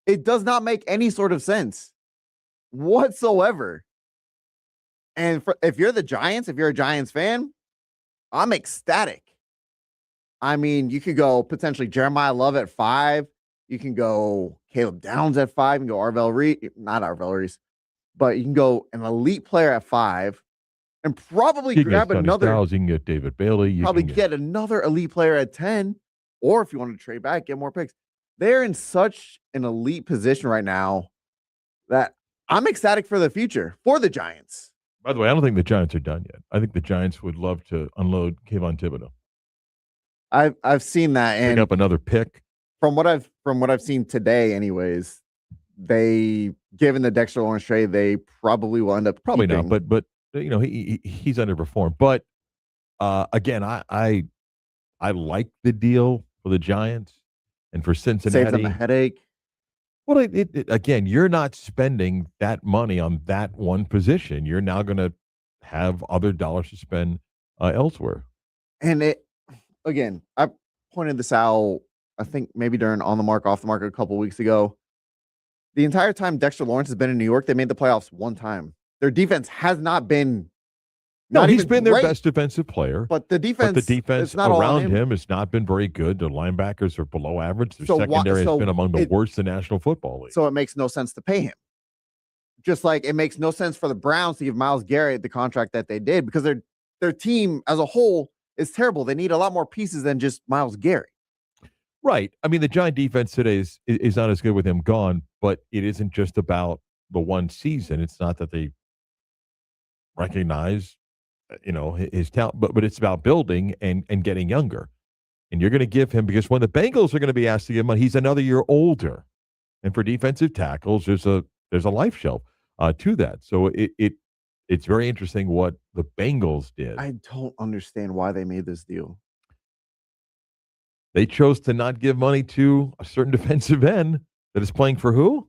Speaker 3: It does not make any sort of sense whatsoever. And if you're the Giants, if you're a Giants fan, I'm ecstatic. I mean, you could go potentially Jeremiah Love at 5. You can go Caleb Downs at 5. You can go not Arvell Reese, but you can go an elite player at 5 and probably grab another.
Speaker 2: You can get David Bailey. You
Speaker 3: probably get another elite player at 10. Or if you want to trade back, get more picks. They're in such an elite position right now that I'm ecstatic for the future for the Giants.
Speaker 2: By the way, I don't think the Giants are done yet. I think the Giants would love to unload Kayvon Thibodeau.
Speaker 3: I've seen that, and
Speaker 2: pick up another pick.
Speaker 3: From what I've seen today, anyways, they given the Dexter Lawrence trade, they probably will end up
Speaker 2: probably
Speaker 3: keeping.
Speaker 2: not, but you know he's underperformed. But again, I like the deal for the Giants and for Cincinnati.
Speaker 3: Saves them a headache.
Speaker 2: Well, again, you're not spending that money on that one position. You're now going to have other dollars to spend elsewhere.
Speaker 3: And again, I pointed this out, I think maybe during On the Mark, Off the Mark a couple weeks ago. The entire time Dexter Lawrence has been in New York, they made the playoffs one time. Their defense has not been.
Speaker 2: He's been their best defensive player.
Speaker 3: But the defense
Speaker 2: around him has not been very good. Their linebackers are below average. Their secondary has been among the worst in the National Football League.
Speaker 3: So it makes no sense to pay him. Just like it makes no sense for the Browns to give Myles Garrett the contract that they did, because their team as a whole is terrible. They need a lot more pieces than just Myles Garrett.
Speaker 2: Right. I mean, the Giant defense today is not as good with him gone, but it isn't just about the one season. It's not that they recognize, his talent, but it's about building and getting younger. And you're going to give him, because when the Bengals are going to be asked to give money, he's another year older. And for defensive tackles, there's a life shelf to that. So it's very interesting what the Bengals did.
Speaker 3: I don't understand why they made this deal.
Speaker 2: They chose to not give money to a certain defensive end that is playing for who?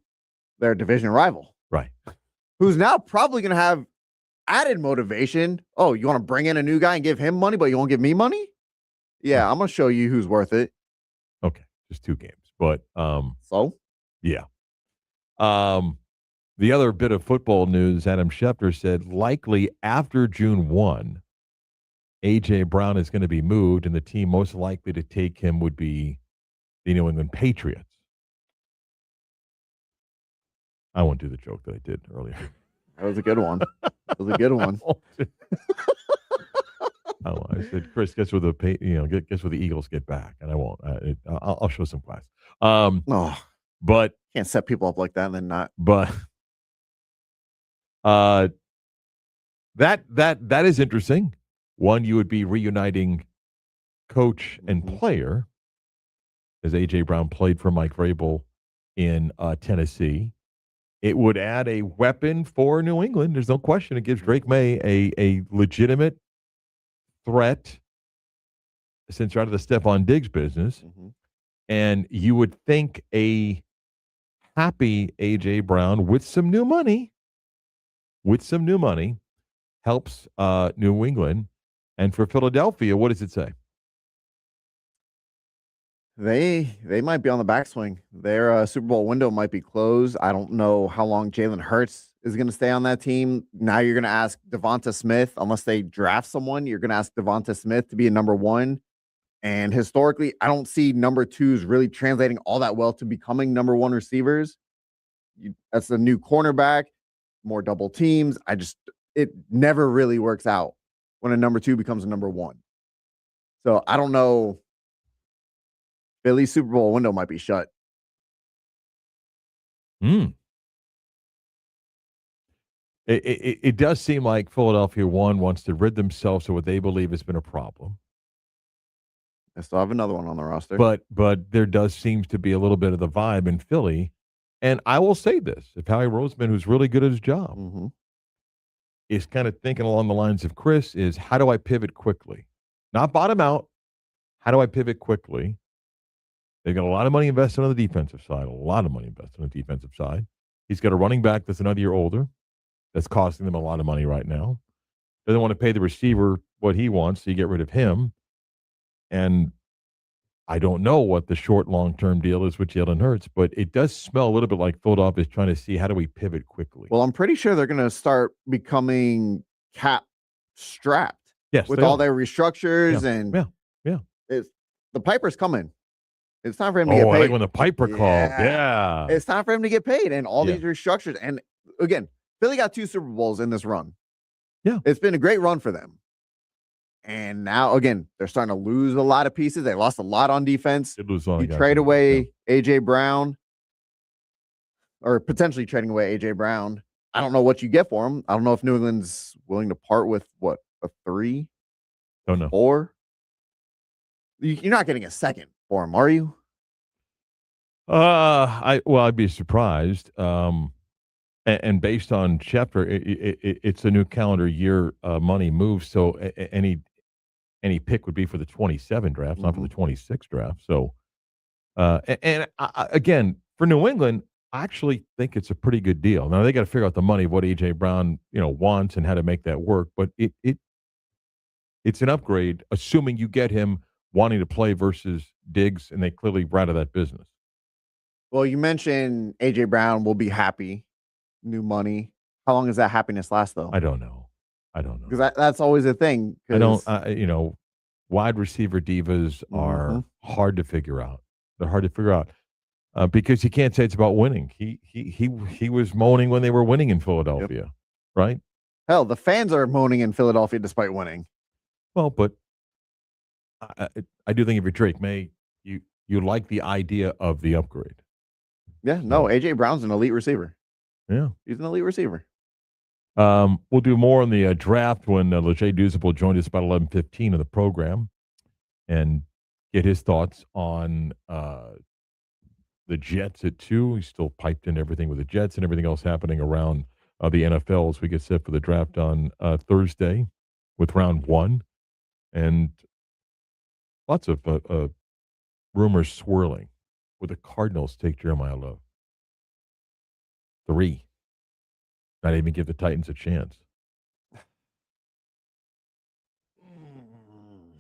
Speaker 3: Their division rival.
Speaker 2: Right.
Speaker 3: Who's now probably going to have added motivation. Oh, you want to bring in a new guy and give him money, but you won't give me money? Yeah, I'm going to show you who's worth it.
Speaker 2: Okay, just 2 games. But
Speaker 3: so?
Speaker 2: Yeah. The other bit of football news, Adam Schefter said likely after June 1, A.J. Brown is going to be moved, and the team most likely to take him would be the New England Patriots. I won't do the joke that I did earlier.
Speaker 3: That was a good one. That was a good one.
Speaker 2: I said, Chris, guess where guess where the Eagles get back, and I won't. I'll show some class. But
Speaker 3: can't set people up like that and then not.
Speaker 2: But that is interesting. One, you would be reuniting coach and player, as A.J. Brown played for Mike Vrabel in Tennessee. It would add a weapon for New England. There's no question. It gives Drake May a legitimate threat since you're out of the Stephon Diggs business. And you would think a happy A.J. Brown with some new money helps New England. And for Philadelphia, what does it say?
Speaker 3: They might be on the backswing. Their Super Bowl window might be closed. I don't know how long Jalen Hurts is going to stay on that team. Now you're going to ask Devonta Smith, unless they draft someone, you're going to ask Devonta Smith to be a number 1. And historically, I don't see number 2s really translating all that well to becoming number 1 receivers. That's the new cornerback, more double teams. It never really works out when a number 2 becomes a number 1. So I don't know. Philly's Super Bowl window might be shut.
Speaker 2: It does seem like Philadelphia wants to rid themselves of what they believe has been a problem.
Speaker 3: I still have another one on the roster.
Speaker 2: But there does seem to be a little bit of the vibe in Philly. And I will say this, if Howie Roseman, who's really good at his job, is kind of thinking along the lines of Chris, is how do I pivot quickly? Not bottom out. How do I pivot quickly? They've got a lot of money invested on the defensive side, He's got a running back that's another year older. That's costing them a lot of money right now. Doesn't want to pay the receiver what he wants, so you get rid of him. And I don't know what the short, long-term deal is with Jalen Hurts, but it does smell a little bit like Philadelphia is trying to see how do we pivot quickly.
Speaker 3: Well, I'm pretty sure they're going to start becoming cap strapped.
Speaker 2: Yes,
Speaker 3: with all their restructures
Speaker 2: yeah.
Speaker 3: The Piper's coming. It's time for him to get paid.
Speaker 2: I like when the Piper called. Yeah.
Speaker 3: It's time for him to get paid and all these restructures. And again, Philly got 2 Super Bowls in this run.
Speaker 2: Yeah.
Speaker 3: It's been a great run for them. And now, again, they're starting to lose a lot of pieces. They lost a lot on defense. You trade away A.J. Brown, or potentially trading away A.J. Brown. I don't know what you get for him. I don't know if New England's willing to part with, a 3?
Speaker 2: Don't know.
Speaker 3: 4? You're not getting a second for him, are you?
Speaker 2: I'd be surprised. And based on Schefter, it's a new calendar year money move. So any pick would be for the 27 draft, not for the 26 draft. So, again, for New England, I actually think it's a pretty good deal. Now they got to figure out the money of what A.J. Brown, wants and how to make that work. But it's an upgrade, assuming you get him wanting to play versus Diggs, and they clearly were out of that business.
Speaker 3: Well, you mentioned A.J. Brown will be happy. New money. How long does that happiness last, though?
Speaker 2: I don't know.
Speaker 3: Because that's always a thing.
Speaker 2: Wide receiver divas are hard to figure out. They're hard to figure out because you can't say it's about winning. He was moaning when they were winning in Philadelphia, right?
Speaker 3: Hell, the fans are moaning in Philadelphia despite winning.
Speaker 2: Well, but I do think if you're Drake May, you like the idea of the upgrade.
Speaker 3: Yeah, no, AJ Brown's an elite receiver.
Speaker 2: Yeah.
Speaker 3: He's an elite receiver.
Speaker 2: We'll do more on the draft when Lejay Duzip will join us about 11:15 of the program and get his thoughts on the Jets at 2. He's still piped in everything with the Jets and everything else happening around the NFL as we get set for the draft on Thursday with round 1. And lots of rumors swirling. Would the Cardinals take Jeremiah Love? 3. Not even give the Titans a chance.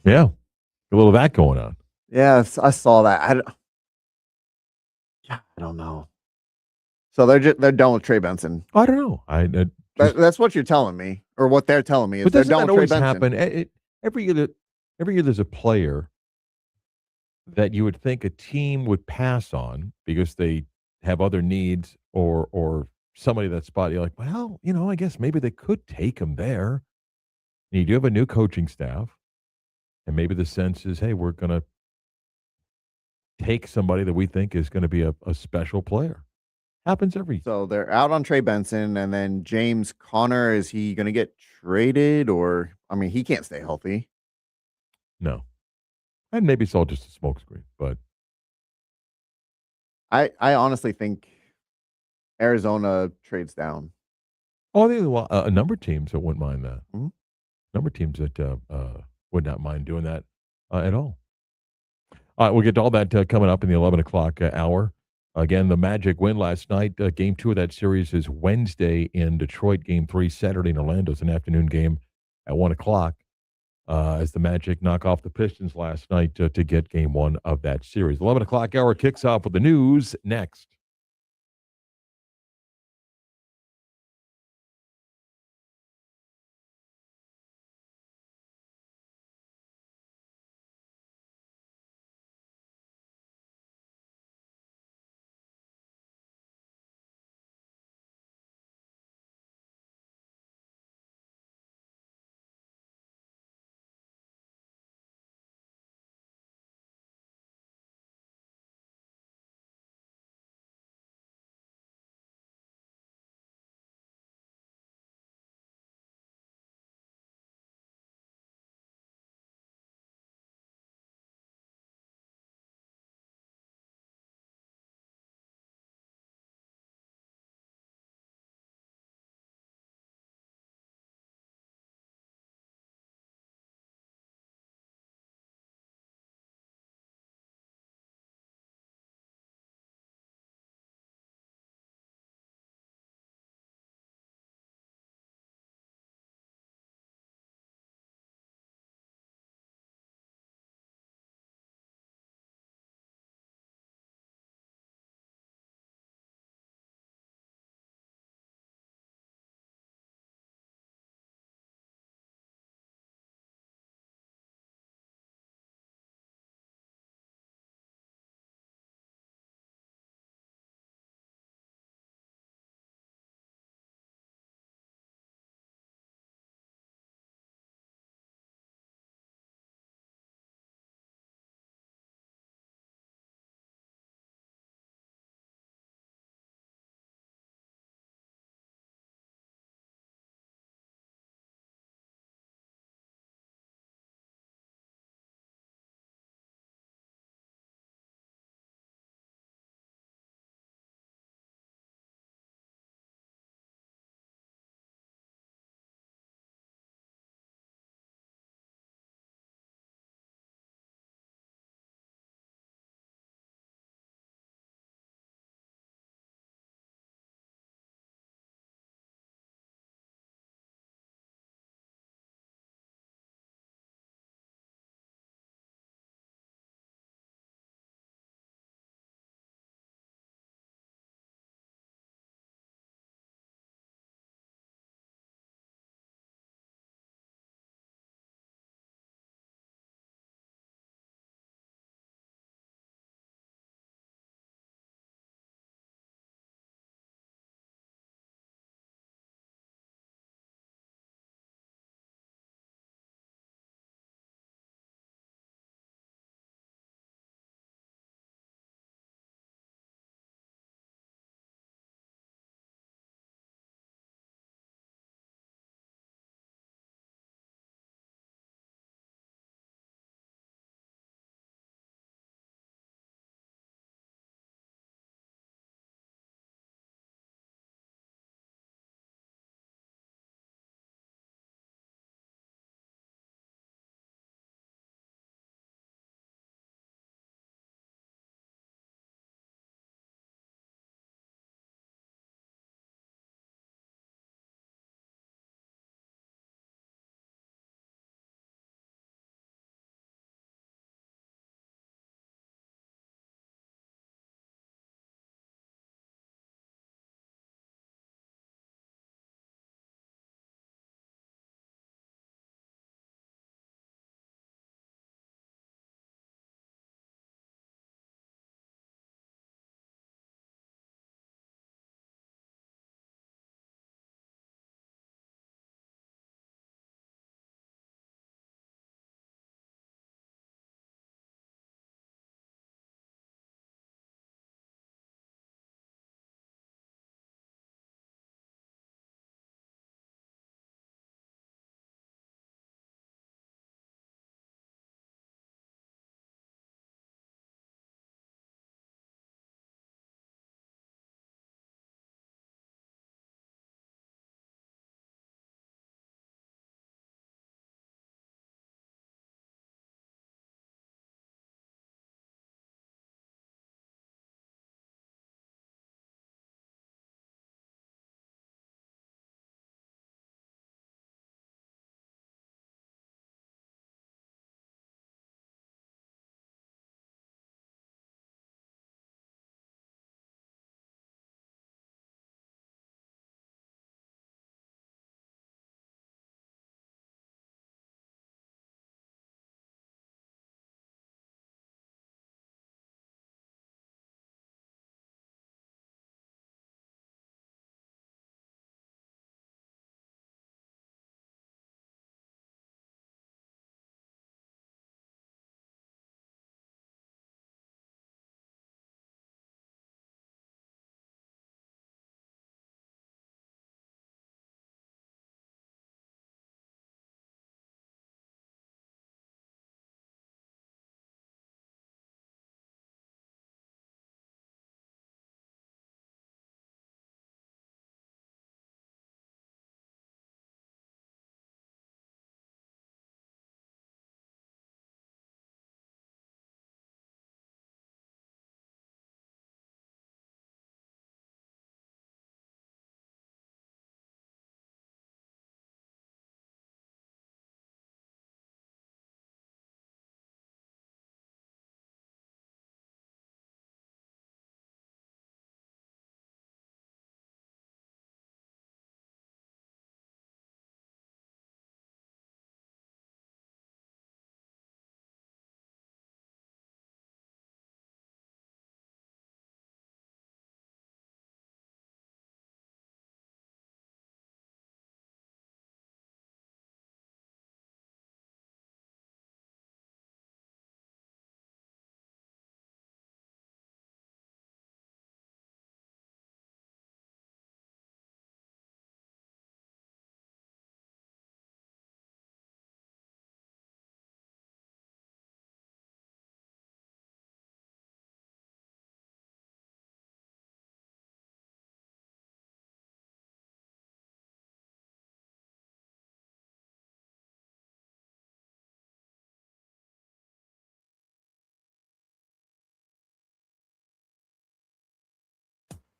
Speaker 2: Yeah. A little of that going on.
Speaker 3: Yeah, I saw that. I don't know. So they're done with Trey Benson.
Speaker 2: I don't know.
Speaker 3: That's what you're telling me, or what they're telling me is
Speaker 2: But
Speaker 3: they're
Speaker 2: doesn't
Speaker 3: done
Speaker 2: that
Speaker 3: with Trey
Speaker 2: always
Speaker 3: Benson.
Speaker 2: happen? Every year there's a player that you would think a team would pass on because they have other needs or somebody that spot. You're like, well, I guess maybe they could take him there. And you do have a new coaching staff, and maybe the sense is, hey, we're going to take somebody that we think is going to be a special player. Happens every.
Speaker 3: So they're out on Trey Benson, and then James Conner, is he going to get traded, or he can't stay healthy?
Speaker 2: No. And maybe it's all just a smokescreen, but
Speaker 3: I honestly think Arizona trades down.
Speaker 2: Oh, a number of teams that wouldn't mind that.
Speaker 3: Mhm.
Speaker 2: Number of teams that would not mind doing that at all. All right, we'll get to all that coming up in the 11 o'clock hour. Again, the Magic win last night. Game 2 of that series is Wednesday in Detroit. Game 3 Saturday in Orlando. It's an afternoon game at 1 o'clock as the Magic knock off the Pistons last night to get Game 1 of that series. 11 o'clock hour kicks off with the news next.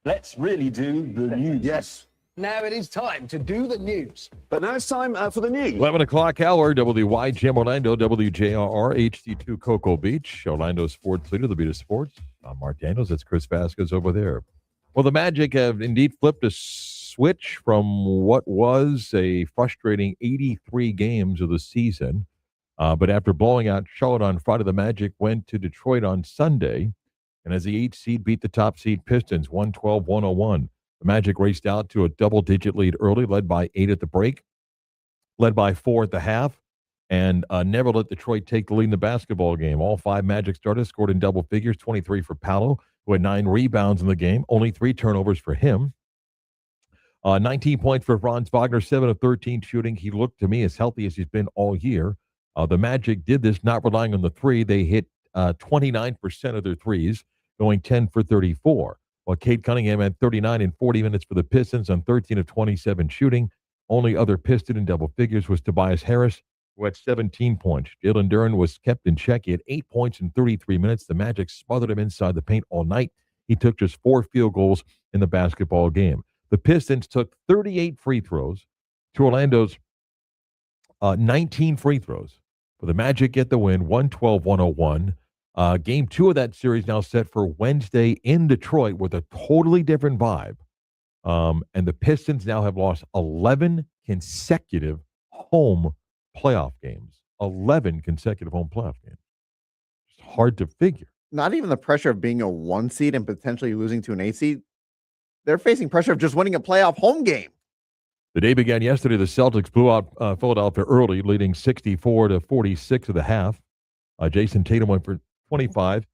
Speaker 6: Let's really do the news.
Speaker 4: Yes.
Speaker 6: Now it is time to do the news.
Speaker 4: But now it's time for the news.
Speaker 2: 11 o'clock hour, WYGM Orlando, WJRR, HD2 Cocoa Beach, Orlando sports leader, the Beat of Sports. I'm Marc Daniels. That's Chris Vasquez over there. Well, the Magic have indeed flipped a switch from what was a frustrating 83 games of the season. But after blowing out Charlotte on Friday, the Magic went to Detroit on Sunday. And as the 8th seed beat the top seed Pistons, 112-101. The Magic raced out to a double-digit lead early, led by 8 at the break, led by 4 at the half, and never let Detroit take the lead in the basketball game. All 5 Magic starters scored in double figures, 23 for Paolo, who had 9 rebounds in the game, only 3 turnovers for him. 19 points for Franz Wagner, 7 of 13 shooting. He looked to me as healthy as he's been all year. The Magic did this not relying on the three. They hit 29% of their threes, going 10 for 34. While Cade Cunningham had 39 in 40 minutes for the Pistons on 13 of 27 shooting. Only other Piston in double figures was Tobias Harris, who had 17 points. Jalen Duren was kept in check. He had 8 points in 33 minutes. The Magic smothered him inside the paint all night. He took just 4 field goals in the basketball game. The Pistons took 38 free throws to Orlando's 19 free throws. But the Magic get the win, 112-101. Game 2 of that series now set for Wednesday in Detroit with a totally different vibe. And the Pistons now have lost 11 consecutive home playoff games. 11 consecutive home playoff games. It's hard to figure.
Speaker 3: Not even the pressure of being a 1 seed and potentially losing to an 8 seed. They're facing pressure of just winning a playoff home game.
Speaker 2: The day began yesterday. The Celtics blew out Philadelphia early, leading 64-46 at the half. Jason Tatum went for 25,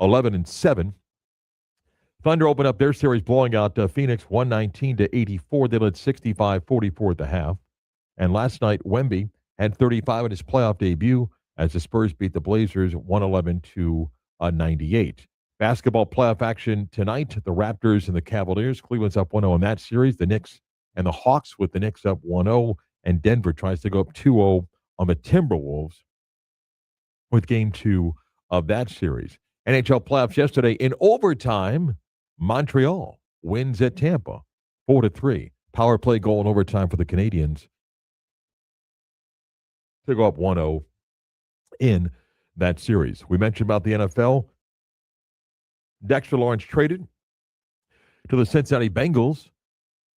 Speaker 2: 11 and 7. Thunder opened up their series, blowing out Phoenix 119-84. They led 65-44 at the half. And last night, Wemby had 35 in his playoff debut as the Spurs beat the Blazers 111-98. Basketball playoff action tonight. The Raptors and the Cavaliers. Cleveland's up 1-0 in that series. The Knicks and the Hawks with the Knicks up 1-0. And Denver tries to go up 2-0 on the Timberwolves with game 2 of that series. NHL playoffs yesterday in overtime. Montreal wins at Tampa 4-3. Power play goal in overtime for the Canadiens to go up 1-0 in that series. We mentioned about the NFL. Dexter Lawrence traded to the Cincinnati Bengals.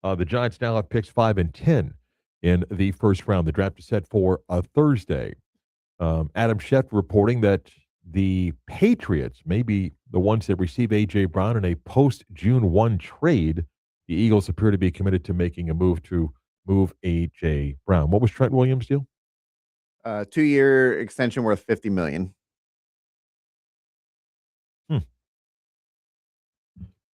Speaker 2: The Giants now have picks 5 and 10 in the first round. The draft is set for Thursday. Adam Schefter reporting that the Patriots may be the ones that receive A.J. Brown in a post-June 1 trade. The Eagles appear to be committed to making a move to move A.J. Brown. What was Trent Williams' deal?
Speaker 3: 2-year extension worth $50 million.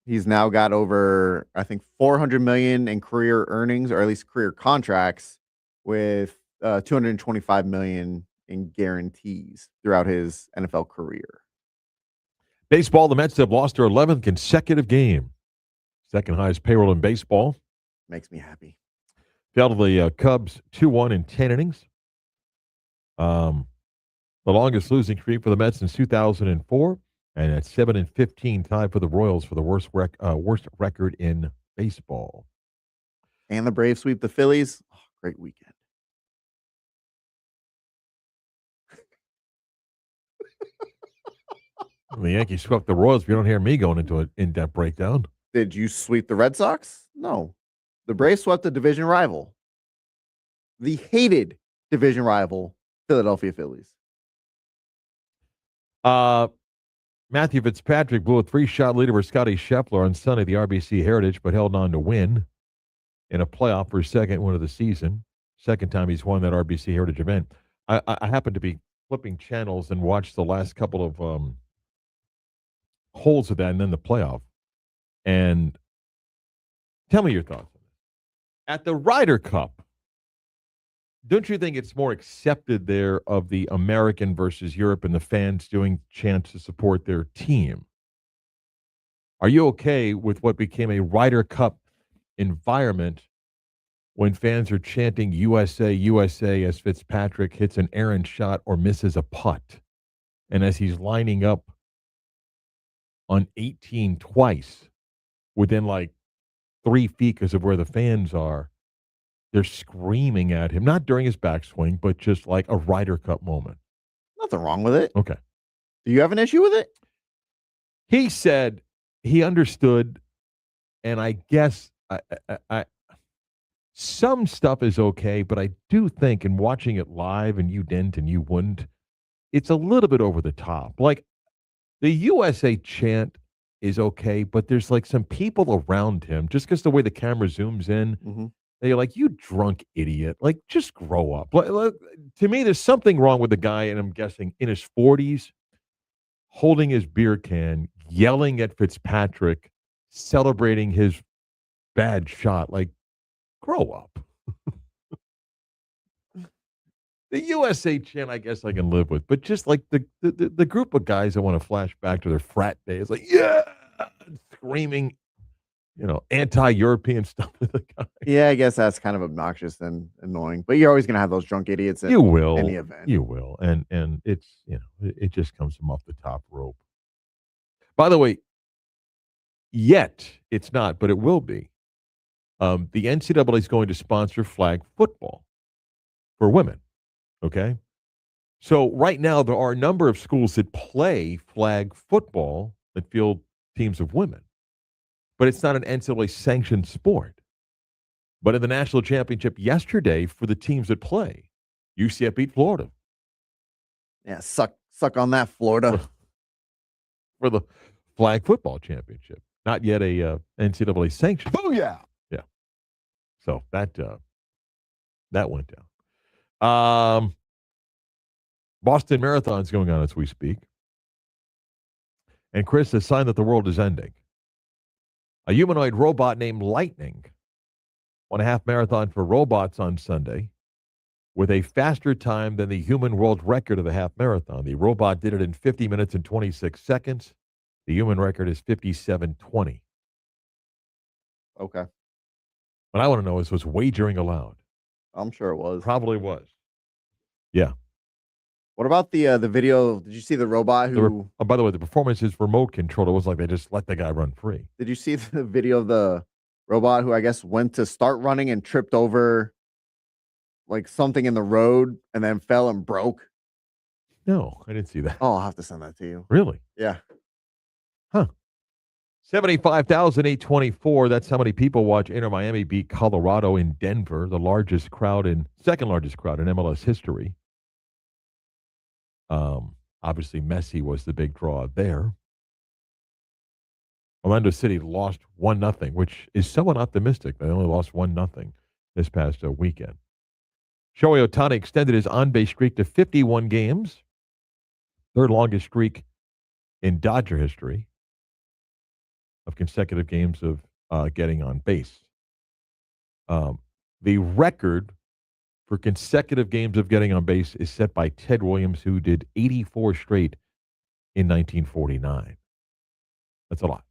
Speaker 3: He's now got over, I think, $400 million in career earnings, or at least career contracts, with $225 million in guarantees throughout his NFL career.
Speaker 2: Baseball, the Mets have lost their 11th consecutive game. Second highest payroll in baseball.
Speaker 3: Makes me happy.
Speaker 2: Fell to the Cubs 2-1 in 10 innings. The longest losing streak for the Mets since 2004. And at 7-15, tied for the Royals for the worst record in baseball.
Speaker 3: And the Braves sweep the Phillies. Oh, great weekend.
Speaker 2: The Yankees swept the Royals. You don't hear me going into an in-depth breakdown.
Speaker 3: Did you sweep the Red Sox? No. The Braves swept the division rival. The hated division rival, Philadelphia Phillies.
Speaker 2: Matthew Fitzpatrick blew a 3-shot lead over Scotty Scheffler on Sunday, the RBC Heritage, but held on to win in a playoff for his second win of the season. Second time he's won that RBC Heritage event. I happened to be flipping channels and watched the last couple of holes of that and then the playoff. And tell me your thoughts. At the Ryder Cup, don't you think it's more accepted there of the American versus Europe and the fans doing chants to support their team? Are you okay with what became a Ryder Cup environment when fans are chanting USA, USA as Fitzpatrick hits an errant shot or misses a putt? And as he's lining up on 18 twice within like 3 feet because of where the fans are. They're screaming at him, not during his backswing, but just like a Ryder Cup moment.
Speaker 3: Nothing wrong with it.
Speaker 2: Okay.
Speaker 3: Do you have an issue with it?
Speaker 2: He said he understood, and I guess I some stuff is okay, but I do think in watching it live, and you didn't and you wouldn't, it's a little bit over the top. Like the USA chant is okay, but there's like some people around him, just because the way the camera zooms in, they're like, you drunk idiot. Like, just grow up. To me, there's something wrong with the guy, and I'm guessing in his 40s, holding his beer can, yelling at Fitzpatrick, celebrating his bad shot. Like, grow up. The USA chant, I guess I can live with, but just like the group of guys that want to flash back to their frat days, like, yeah, screaming, anti-European stuff to the guy.
Speaker 3: Yeah, I guess that's kind of obnoxious and annoying. But you're always going to have those drunk idiots in
Speaker 2: You will.
Speaker 3: any event.
Speaker 2: You will. And it's, it just comes from off the top rope. By the way, yet it's not, but it will be. The NCAA is going to sponsor flag football for women. Okay. So right now, there are a number of schools that play flag football that field teams of women, but it's not an NCAA sanctioned sport. But in the national championship yesterday for the teams that play, UCF beat Florida.
Speaker 3: Yeah, suck on that, Florida.
Speaker 2: For the flag football championship. Not yet a NCAA sanction.
Speaker 12: Booyah!
Speaker 2: Yeah. So that went down. Boston Marathon's going on as we speak. And Chris, a sign that the world is ending. A humanoid robot named Lightning won a half marathon for robots on Sunday with a faster time than the human world record of the half marathon. The robot did it in 50 minutes and 26 seconds. The human record is 57:20.
Speaker 3: Okay.
Speaker 2: What I want to know is, was wagering allowed?
Speaker 3: I'm sure it was.
Speaker 2: Probably was. Yeah.
Speaker 3: What about the video? Did you see the robot who?
Speaker 2: By the way, the performance is remote controlled. It was like they just let the guy run free.
Speaker 3: Did you see the video of the robot who I guess went to start running and tripped over like something in the road and then fell and broke?
Speaker 2: No, I didn't see that.
Speaker 3: Oh, I'll have to send that to you.
Speaker 2: Really?
Speaker 3: Yeah.
Speaker 2: 75,824. That's how many people watch Inter Miami beat Colorado in Denver, the second largest crowd in MLS history. Obviously, Messi was the big draw there. Orlando City lost 1-0, which is somewhat optimistic. They only lost 1-0 this past weekend. Shohei Ohtani extended his on-base streak to 51 games, third longest streak in Dodger history of consecutive games of getting on base. The record for consecutive games of getting on base is set by Ted Williams, who did 84 straight in 1949. That's a lot.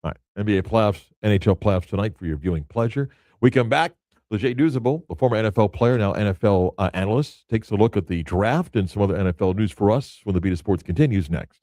Speaker 2: All right, NBA playoffs, NHL playoffs tonight for your viewing pleasure. We come back. Leger Douzable, the former NFL player, now NFL analyst, takes a look at the draft and some other NFL news for us when the Beat of Sports continues next.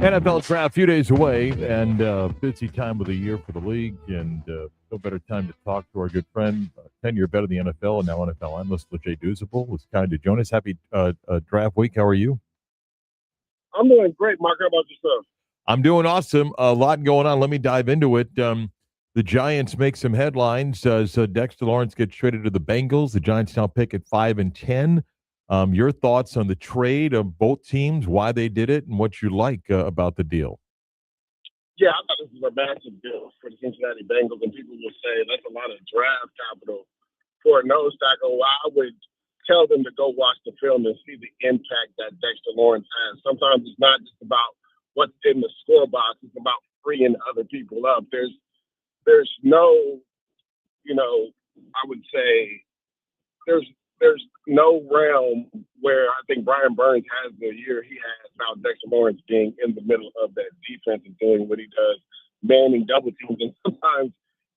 Speaker 2: NFL draft a few days away, and busy time of the year for the league, and no better time to talk to our good friend, 10-year vet of the NFL, and now NFL analyst, Lejay Duzable, was kind to join us. Happy draft week. How are you?
Speaker 13: I'm doing great, Mark. How about yourself?
Speaker 2: I'm doing awesome. A lot going on. Let me dive into it. The Giants make some headlines. So Dexter Lawrence gets traded to the Bengals. The Giants now pick at 5 and 10. Your thoughts on the trade of both teams, why they did it, and what you like about the deal?
Speaker 13: Yeah, I thought this was a massive deal for the Cincinnati Bengals, and people will say that's a lot of draft capital for a nose tackle. Well, I would tell them to go watch the film and see the impact that Dexter Lawrence has. Sometimes it's not just about what's in the score box; it's about freeing other people up. There's no, I would say there's no realm where I think Brian Burns has the year he has about Dexter Lawrence being in the middle of that defense and doing what he does, manning double teams and sometimes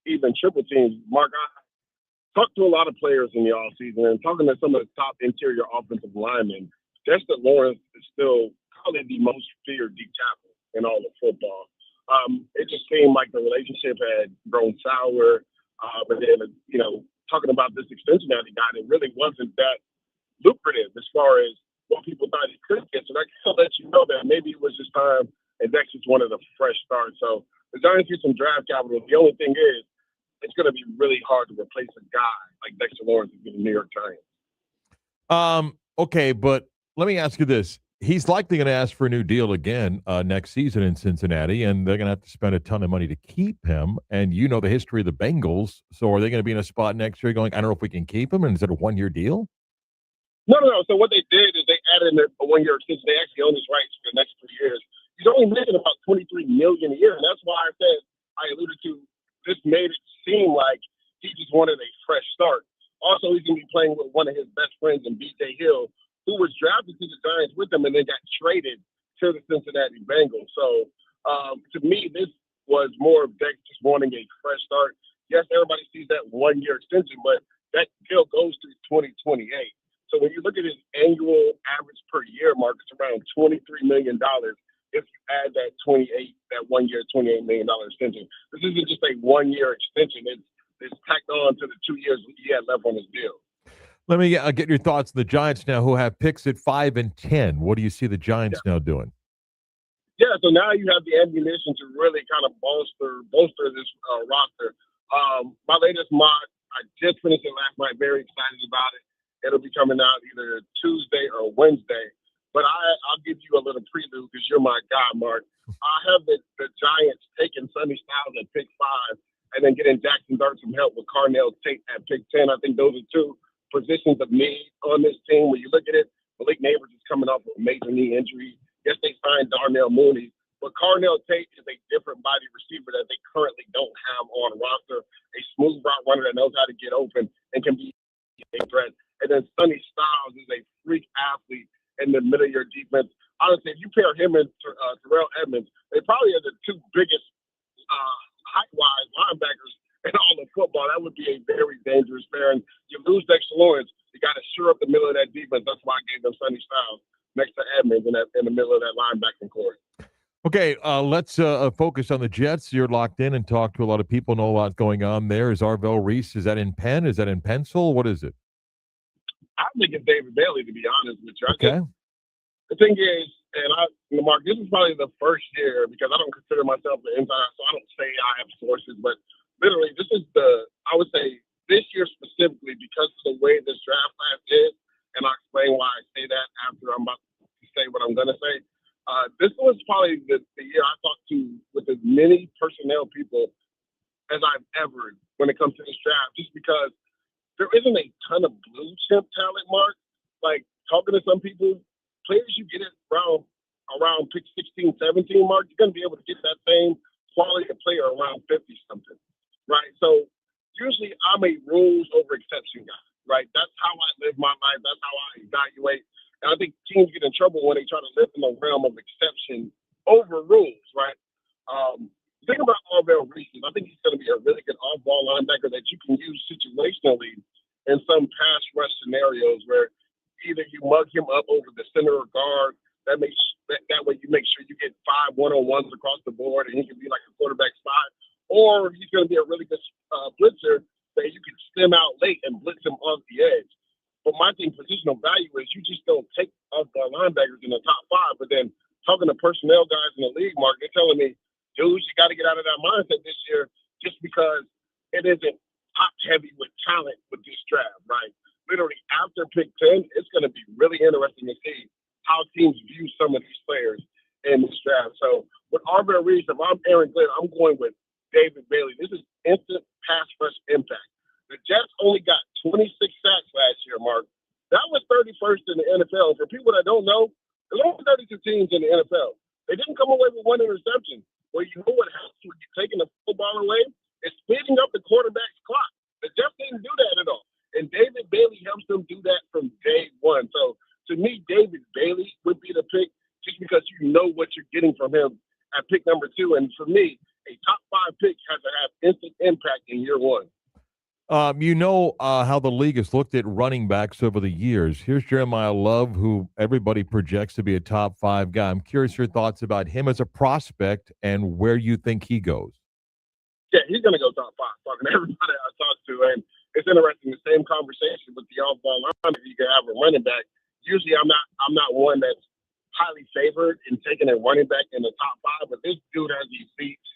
Speaker 13: even triple teams. Mark, I talked to a lot of players in the offseason and talking to some of the top interior offensive linemen. Dexter Lawrence is still probably the most feared deep tackle in all of football. It just seemed like the relationship had grown sour. But then, talking about this extension that he got, it really wasn't that lucrative as far as what people thought he could get. So that kind of lets you know that maybe it was just time, and Dexter's wanted a fresh start. So the Giants get some draft capital. The only thing is, it's going to be really hard to replace a guy like Dexter Lawrence in the New York Giants.
Speaker 2: Okay, but let me ask you this. He's likely going to ask for a new deal again next season in Cincinnati, and they're going to have to spend a ton of money to keep him. And you know the history of the Bengals. So are they going to be in a spot next year going, I don't know if we can keep him? And is it a one-year deal?
Speaker 13: No. So what they did is they added in a one-year extension. They actually own his rights for the next 3 years. He's only making about $23 million a year, and that's why I alluded to this made it seem like he just wanted a fresh start. Also, he's going to be playing with one of his best friends in B.J. Hill, who was drafted to the Giants with him and then got traded to the Cincinnati Bengals. So to me, this was more of Dex just wanting a fresh start. Yes, everybody sees that one-year extension, but that deal goes through 2028. So when you look at his annual average per year, Mark, it's around $23 million if you add that 1-year, $28 million extension. This isn't just a one-year extension. It's tacked on to the 2 years he had left on his deal.
Speaker 2: Let me get your thoughts on the Giants now, who have picks at 5 and 10. What do you see the Giants now doing?
Speaker 13: Yeah, so now you have the ammunition to really kind of bolster this roster. My latest mock, I just finished it last night. Very excited about it. It'll be coming out either Tuesday or Wednesday. But I'll give you a little prelude because you're my guy, Mark. I have the Giants taking Sonny Styles at pick 5 and then getting Jackson Dart some help with Carnell Tate at pick 10. I think those are two positions of need on this team. When you look at it, Malik Neighbors is coming off of a major knee injury. Yes, they signed Darnell Mooney, but Carnell Tate is a different body receiver that they currently don't have on roster. A smooth route runner that knows how to get open and can be a threat. And then Sonny Styles is a freak athlete in the middle of your defense. Honestly, if you pair him and Terrell Edmonds, they probably are the two biggest height-wise linebackers in all of football. That would be a very dangerous pair. And you lose Dexter Lawrence, you got to shore up the middle of that defense. That's why I gave them Sonny Styles next to Edmonds in the middle of that linebacking core.
Speaker 2: Okay, let's focus on the Jets. You're locked in and talk to a lot of people, know a lot going on there. Is Arvell Reese, is that in pen? Is that in pencil? What is it?
Speaker 13: I think it's David Bailey, to be honest with you.
Speaker 2: Okay.
Speaker 13: The thing is, and Mark, this is probably the first year because I don't consider myself the insider, so I don't say I have sources, but literally, this is I would say this year specifically because of the way this draft class is, and I'll explain why I say that after I'm about to say what I'm going to say. This was probably the year I talked to with as many personnel people as I've ever when it comes to this draft, just because there isn't a ton of blue chip talent, Mark. Like talking to some people, players you get it around pick 16, 17, Mark, you're going to be able to get that same quality of player around 50-something, right? So usually I'm a rules over exception guy, right? That's how I live my life. That's how I evaluate. And I think teams get in trouble when they try to live in the realm of exception over rules, right? The thing about Arvell Reese is I think he's going to be a really good off-ball linebacker that you can use situationally in some pass rush scenarios where either you mug him up over the center or guard. That way you make sure you get 5 one-on-ones across the board, and he can be like a quarterback spot. Or he's going to be a really good blitzer that you can stem out late and blitz him off the edge. But my thing, positional value is you just don't take off the linebackers in the top 5. But then talking to personnel guys in the league, Mark, they're telling me, dudes, you got to get out of that mindset this year just because it isn't top heavy with talent with this draft, right? Literally after pick 10, it's going to be really interesting to see how teams view some of these players in this draft. So with Arbor Reese, if I'm Aaron Glenn, I'm going with David Bailey. This is instant pass rush impact. The Jets only got 26 sacks last year, Mark. That was 31st in the NFL. For people that don't know, there's only 32 teams in the NFL. They didn't come away with 1 interception. Well, you know what happens when you're taking the football away? It's speeding up the quarterback's clock. The Jets didn't do that at all. And David Bailey helps them do that from day one. So to me, David Bailey would be the pick just because you know what you're getting from him at pick number 2. And for me, a top 5 pick has to have instant impact in year 1.
Speaker 2: How the league has looked at running backs over the years. Here's Jeremiah Love, who everybody projects to be a top 5 guy. I'm curious your thoughts about him as a prospect and where you think he goes.
Speaker 13: Yeah, he's going to go top 5. Talking to everybody I talked to, and it's interesting. The same conversation with the off-ball line. If you can have a running back, usually I'm not one that's highly favored in taking a running back in the top 5, but this dude has the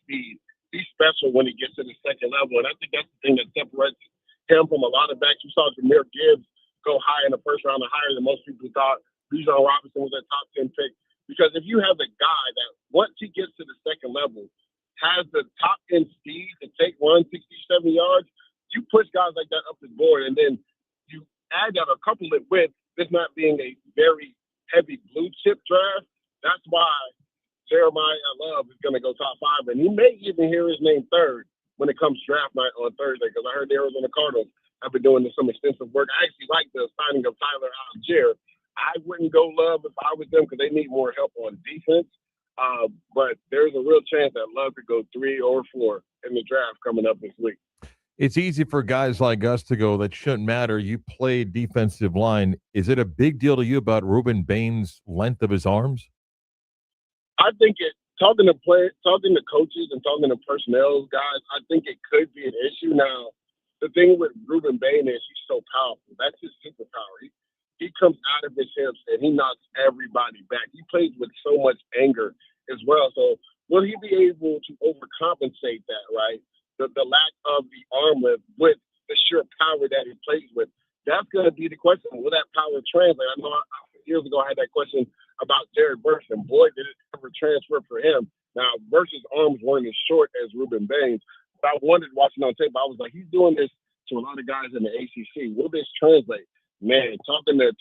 Speaker 13: speed. He's special when he gets to the second level, and I think that's the thing that separates him from a lot of backs. You saw Jahmyr Gibbs go high in the first round, and higher than most people thought. Bijan Robinson was a top 10 pick. Because if you have a guy that, once he gets to the second level, has the top end speed to take 160, 70 yards, you push guys like that up the board, and then you add that or couple it with this not being a very heavy blue chip draft. That's why Jeremiah Love is going to go top 5, and he may even hear his name third when it comes draft night on Thursday, because I heard the Arizona Cardinals have been doing some extensive work. I actually like the signing of Tyler Algier. I wouldn't go Love if I was them because they need more help on defense. But there's a real chance that Love could go 3 or 4 in the draft coming up this week.
Speaker 2: It's easy for guys like us to go, that shouldn't matter. You play defensive line. Is it a big deal to you about Ruben Bain's length of his arms?
Speaker 13: I think talking to coaches and talking to personnel guys, I think it could be an issue. Now, the thing with Ruben Bain is he's so powerful. That's his superpower. He comes out of his hips and he knocks everybody back. He plays with so much anger as well. So will he be able to overcompensate that, right? The lack of the arm lift with the sheer power that he plays with. That's going to be the question. Will that power translate? I know years ago I had that question about Jared Burks, and boy, did it ever transfer for him. Now, Burks' arms weren't as short as Ruben Bain's, but I wondered watching on tape, I was like, he's doing this to a lot of guys in the ACC. Will this translate? Man, talking to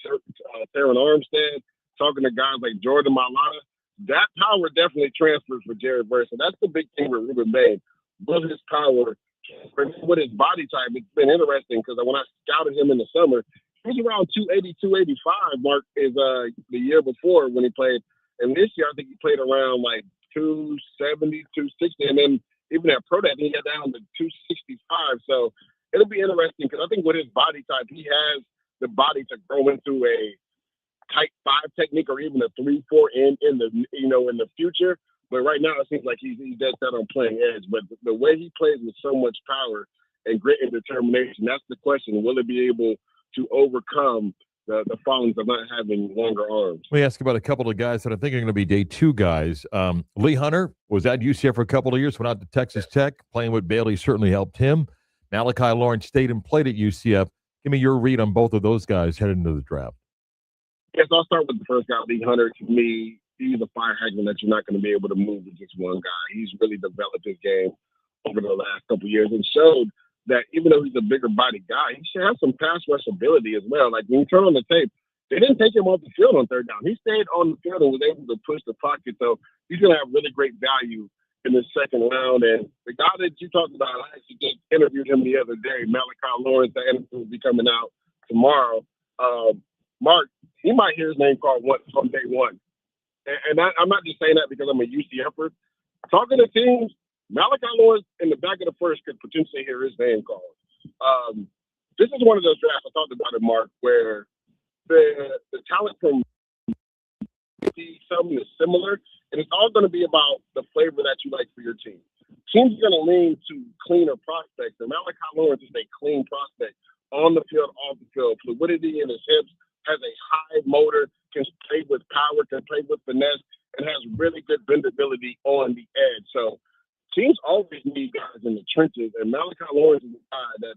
Speaker 13: Terran Armstead, talking to guys like Jordan Mailata, that power definitely transfers for Jared Burks. And that's the big thing with Ruben Bain. Will his power with his body type? It's been interesting because when I scouted him in the summer, he was around 280, 285, Mark, is the year before when he played. And this year, I think he played around like 270, 260. And then even at Pro Day, he got down to 265. So it'll be interesting because I think with his body type, he has the body to grow into a type 5 technique or even a 3-4 in the future. But right now, it seems like he's dead set on playing edge. But the way he plays with so much power and grit and determination, that's the question. Will it be able to overcome the fallings of not having longer arms?
Speaker 2: Let me ask about a couple of guys that I think are going to be day 2 guys. Lee Hunter was at UCF for a couple of years, went out to Texas Tech. Playing with Bailey certainly helped him. Malachi Lawrence stayed and played at UCF. Give me your read on both of those guys heading into the draft.
Speaker 13: Yes, I'll start with the first guy, Lee Hunter. To me, he's a fire hydrant that you're not going to be able to move with just one guy. He's really developed his game over the last couple of years and showed that even though he's a bigger body guy, he should have some pass rush ability as well. Like when you turn on the tape, they didn't take him off the field on third down. He stayed on the field and was able to push the pocket. So he's going to have really great value in the second round. And the guy that you talked about, I actually just interviewed him the other day, Malachi Lawrence. The interview will be coming out tomorrow. Mark, he might hear his name called on day one. And I'm not just saying that because I'm a UCFer. Talking to teams, Malachi Lawrence in the back of the first could potentially hear his name called. this is one of those drafts I talked about it, Mark, where the talent from something is similar, and it's all going to be about the flavor that you like for your team. Teams are going to lean to cleaner prospects, and Malachi Lawrence is a clean prospect on the field, off the field. Fluidity in his hips, has a high motor, can play with power, can play with finesse, and has really good bendability on the edge. So teams always need guys in the trenches, and Malachi Lawrence is a guy that,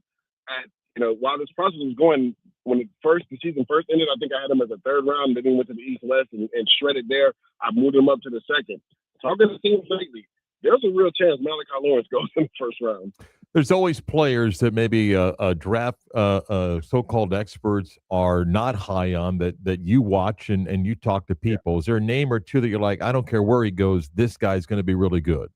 Speaker 13: while this process was going, when the season first ended, I think I had him as a third round, then he went to the East West and shredded there. I moved him up to the second. Talking to teams lately, there's a real chance Malachi Lawrence goes in the first round.
Speaker 2: There's always players that maybe draft so-called experts are not high on that you watch and you talk to people. Yeah. Is there a name or two that you're like, I don't care where he goes, this guy's going to be really good?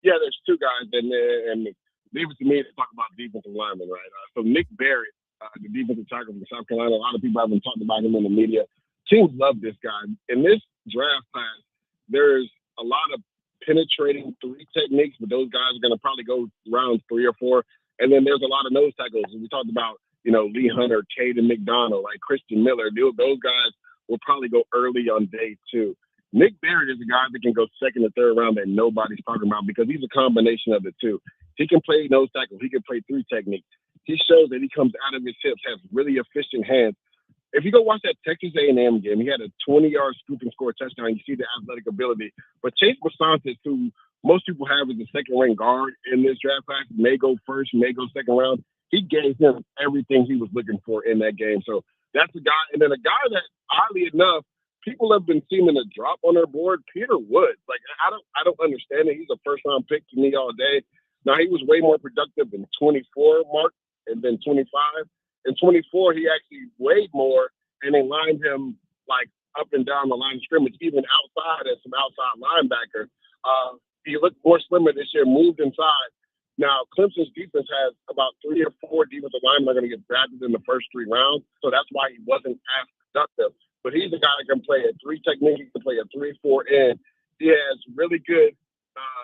Speaker 13: Yeah, there's two guys, and leave it to me to talk about defensive linemen, right? So Nick Barrett, the defensive tackle from South Carolina, a lot of people haven't talked about him in the media. Teams love this guy. In this draft class, there's a lot of penetrating three techniques, but those guys are going to probably go rounds 3 or 4. And then there's a lot of nose tackles. We talked about, Lee Hunter, Caden McDonald, like Christian Miller. Those guys will probably go early on day 2. Nick Barrett is a guy that can go second or third round that nobody's talking about because he's a combination of the two. He can play nose tackle. He can play 3 techniques. He shows that he comes out of his hips, has really efficient hands. If you go watch that Texas A&M game, he had a 20-yard scoop and score touchdown. You see the athletic ability. But Chase Masantis, who most people have as a second-ranked guard in this draft class, may go first, may go second round. He gave him everything he was looking for in that game. So that's a guy. And then a guy that, oddly enough, people have been seeming to drop on their board, Peter Woods. Like, I don't understand it. He's a first-round pick to me all day. Now, he was way more productive in 24, Mark, and then 25. In 24, he actually weighed more, and they lined him like up and down the line of scrimmage, even outside as some outside linebacker. He looked more slimmer this year, moved inside. Now, Clemson's defense has about 3 or 4 defensive linemen are going to get drafted in the first 3 rounds, so that's why he wasn't as productive. But he's a guy that can play a 3 technique, he can play a 3-4 in. He has really good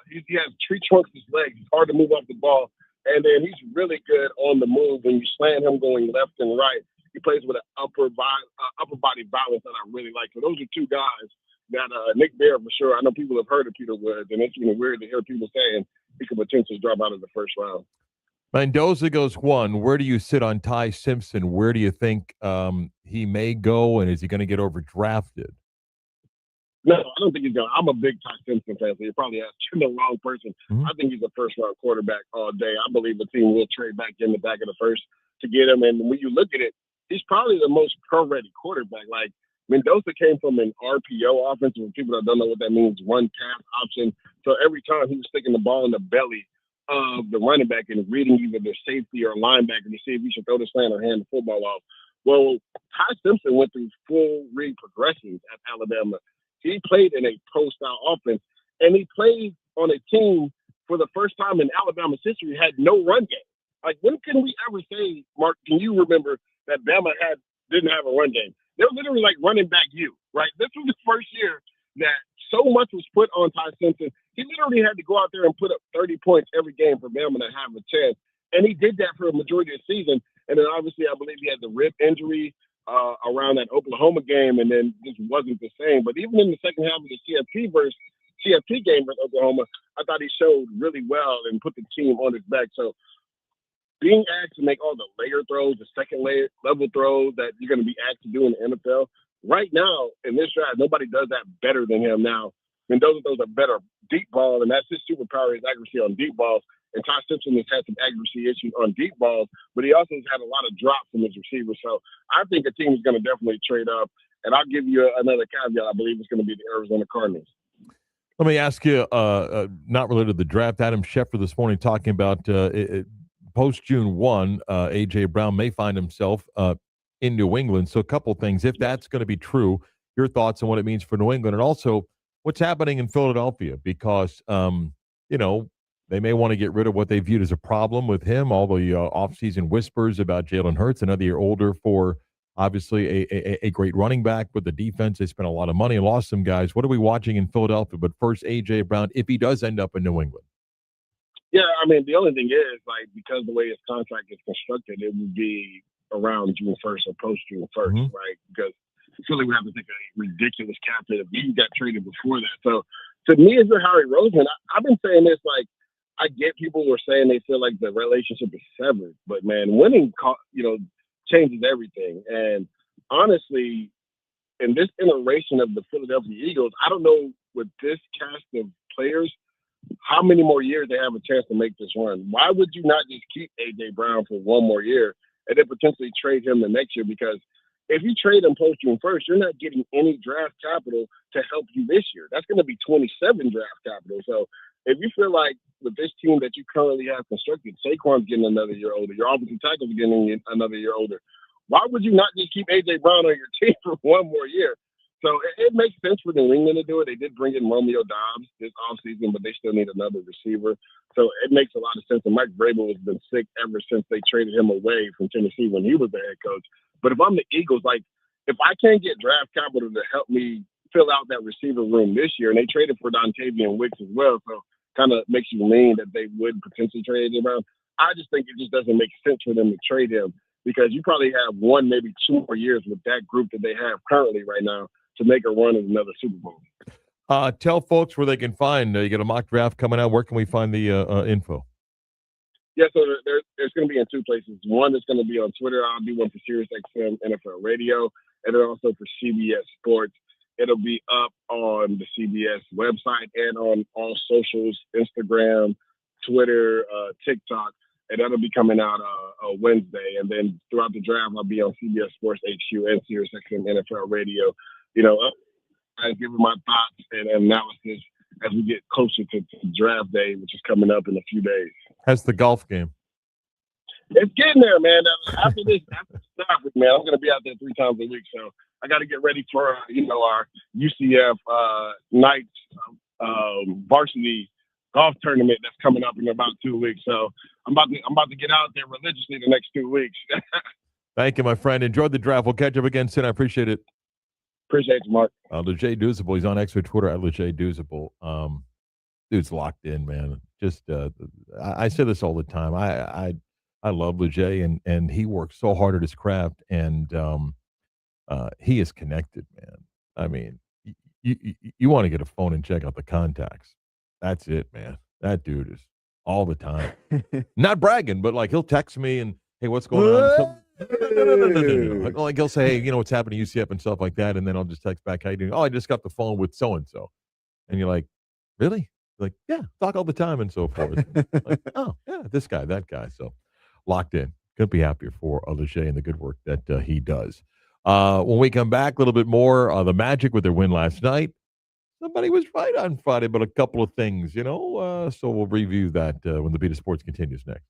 Speaker 13: he has tree trunks his legs. It's hard to move off the ball. And then he's really good on the move when you slant him going left and right. He plays with an upper body balance that I really like. So those are 2 guys that Nick Barrett for sure. I know people have heard of Peter Woods, and it's even weird to hear people saying he could potentially drop out of the first round.
Speaker 2: Mendoza goes 1. Where do you sit on Ty Simpson? Where do you think he may go, and is he going to get overdrafted?
Speaker 13: No, I don't think he's going to. I'm a big Ty Simpson fan, so you're probably asking the wrong person. Mm-hmm. I think he's a first-round quarterback all day. I believe the team will trade back in the back of the first to get him. And when you look at it, he's probably the most pro-ready quarterback. Like, Mendoza came from an RPO offense, and people that don't know what that means, run-pass option. So every time he was sticking the ball in the belly of the running back and reading either the safety or linebacker to see if he should throw the slant or hand the football off. Well, Ty Simpson went through full read progressions at Alabama. He played in a pro-style offense, and he played on a team for the first time in Alabama's history had no run game. Like, when can we ever say, Mark, can you remember that Bama didn't have a run game? They were literally like running back you, right? This was the first year that so much was put on Ty Simpson. He literally had to go out there and put up 30 points every game for Bama to have a chance. And he did that for a majority of the season. And then obviously I believe he had the rib injury around that Oklahoma game, and then just wasn't the same. But even in the second half of the CFP game versus Oklahoma, I thought he showed really well and put the team on his back. So being asked to make all the layer throws, the second level throws that you're going to be asked to do in the NFL, right now in this draft, nobody does that better than him. Now, Mendoza throws a better deep ball, and that's his superpower, his accuracy on deep balls. And Ty Simpson has had some accuracy issues on deep balls, but he also has had a lot of drops from his receivers. So I think a team is going to definitely trade up. And I'll give you another caveat. I believe it's going to be the Arizona Cardinals.
Speaker 2: Let me ask you, not related to the draft, Adam Schefter this morning talking about post-June 1, A.J. Brown may find himself in New England. So a couple things. If that's going to be true, your thoughts on what it means for New England, and also what's happening in Philadelphia, because, they may want to get rid of what they viewed as a problem with him, all the offseason whispers about Jalen Hurts, another year older for obviously a great running back with the defense. They spent a lot of money and lost some guys. What are we watching in Philadelphia? But first, A.J. Brown, if he does end up in New England.
Speaker 13: Yeah, I mean, the only thing is, like, because the way his contract is constructed, it would be around June 1st or post June 1st, right? Because Philly would have to take a ridiculous cap hit if he got traded before that. So to me, as a Harry Roseman, I've been saying this, like, I get people who are saying they feel like the relationship is severed, but man, winning, changes everything. And honestly, in this iteration of the Philadelphia Eagles, I don't know with this cast of players how many more years they have a chance to make this run. Why would you not just keep AJ Brown for one more year and then potentially trade him the next year? Because if you trade him post June 1st, you're not getting any draft capital to help you this year. That's going to be 27 draft capital. So if you feel like with this team that you currently have constructed, Saquon's getting another year older, your offensive tackle's getting another year older, why would you not just keep AJ Brown on your team for one more year? So it makes sense for New England to do it. They did bring in Romeo Dobbs this offseason, but they still need another receiver. So it makes a lot of sense. And Mike Vrabel has been sick ever since they traded him away from Tennessee when he was the head coach. But if I'm the Eagles, like, if I can't get draft capital to help me fill out that receiver room this year, and they traded for Dontavian Wicks as well, so kind of makes you lean that they would potentially trade him around. I just think it just doesn't make sense for them to trade him because you probably have one, maybe 2 more years with that group that they have currently right now to make a run at another Super Bowl.
Speaker 2: Tell folks where they can find. You got a mock draft coming out. Where can we find the info?
Speaker 13: Yeah, so there's going to be in 2 places. One is going to be on Twitter. I'll do one for SiriusXM NFL Radio, and then also for CBS Sports. It'll be up on the CBS website and on all socials, Instagram, Twitter, TikTok, and that'll be coming out Wednesday. And then throughout the draft, I'll be on CBS Sports HQ and SiriusXM NFL Radio. I give my thoughts and analysis as we get closer to draft day, which is coming up in a few days.
Speaker 2: How's the golf game?
Speaker 13: It's getting there, man. After Stafford, man, I'm going to be out there 3 times a week, so I got to get ready for our UCF Knights varsity golf tournament that's coming up in about 2 weeks. So I'm about to get out there religiously the next 2 weeks.
Speaker 2: Thank you, my friend. Enjoy the draft. We'll catch up again soon. I appreciate it.
Speaker 13: Appreciate you, Mark.
Speaker 2: LeJay Douzable. He's on X or Twitter at LeJay Douzable. Dude's locked in, man. Just I say this all the time. I love LeJay, and he works so hard at his craft, and he is connected, man. I mean, you want to get a phone and check out the contacts. That's it, man. That dude is all the time. Not bragging, but like he'll text me and, hey, what's going on? No. Like he'll say, hey, what's happening to UCF and stuff like that, and then I'll just text back, how you doing? Oh, I just got the phone with so and so, and you're like, really? Like, yeah, talk all the time and so forth. Like, oh, yeah, this guy, that guy. So locked in. Couldn't be happier for LeJay and the good work that he does. When we come back, a little bit more the Magic with their win last night. Somebody was right on Friday, but a couple of things, so we'll review that when the Beat of Sports continues next.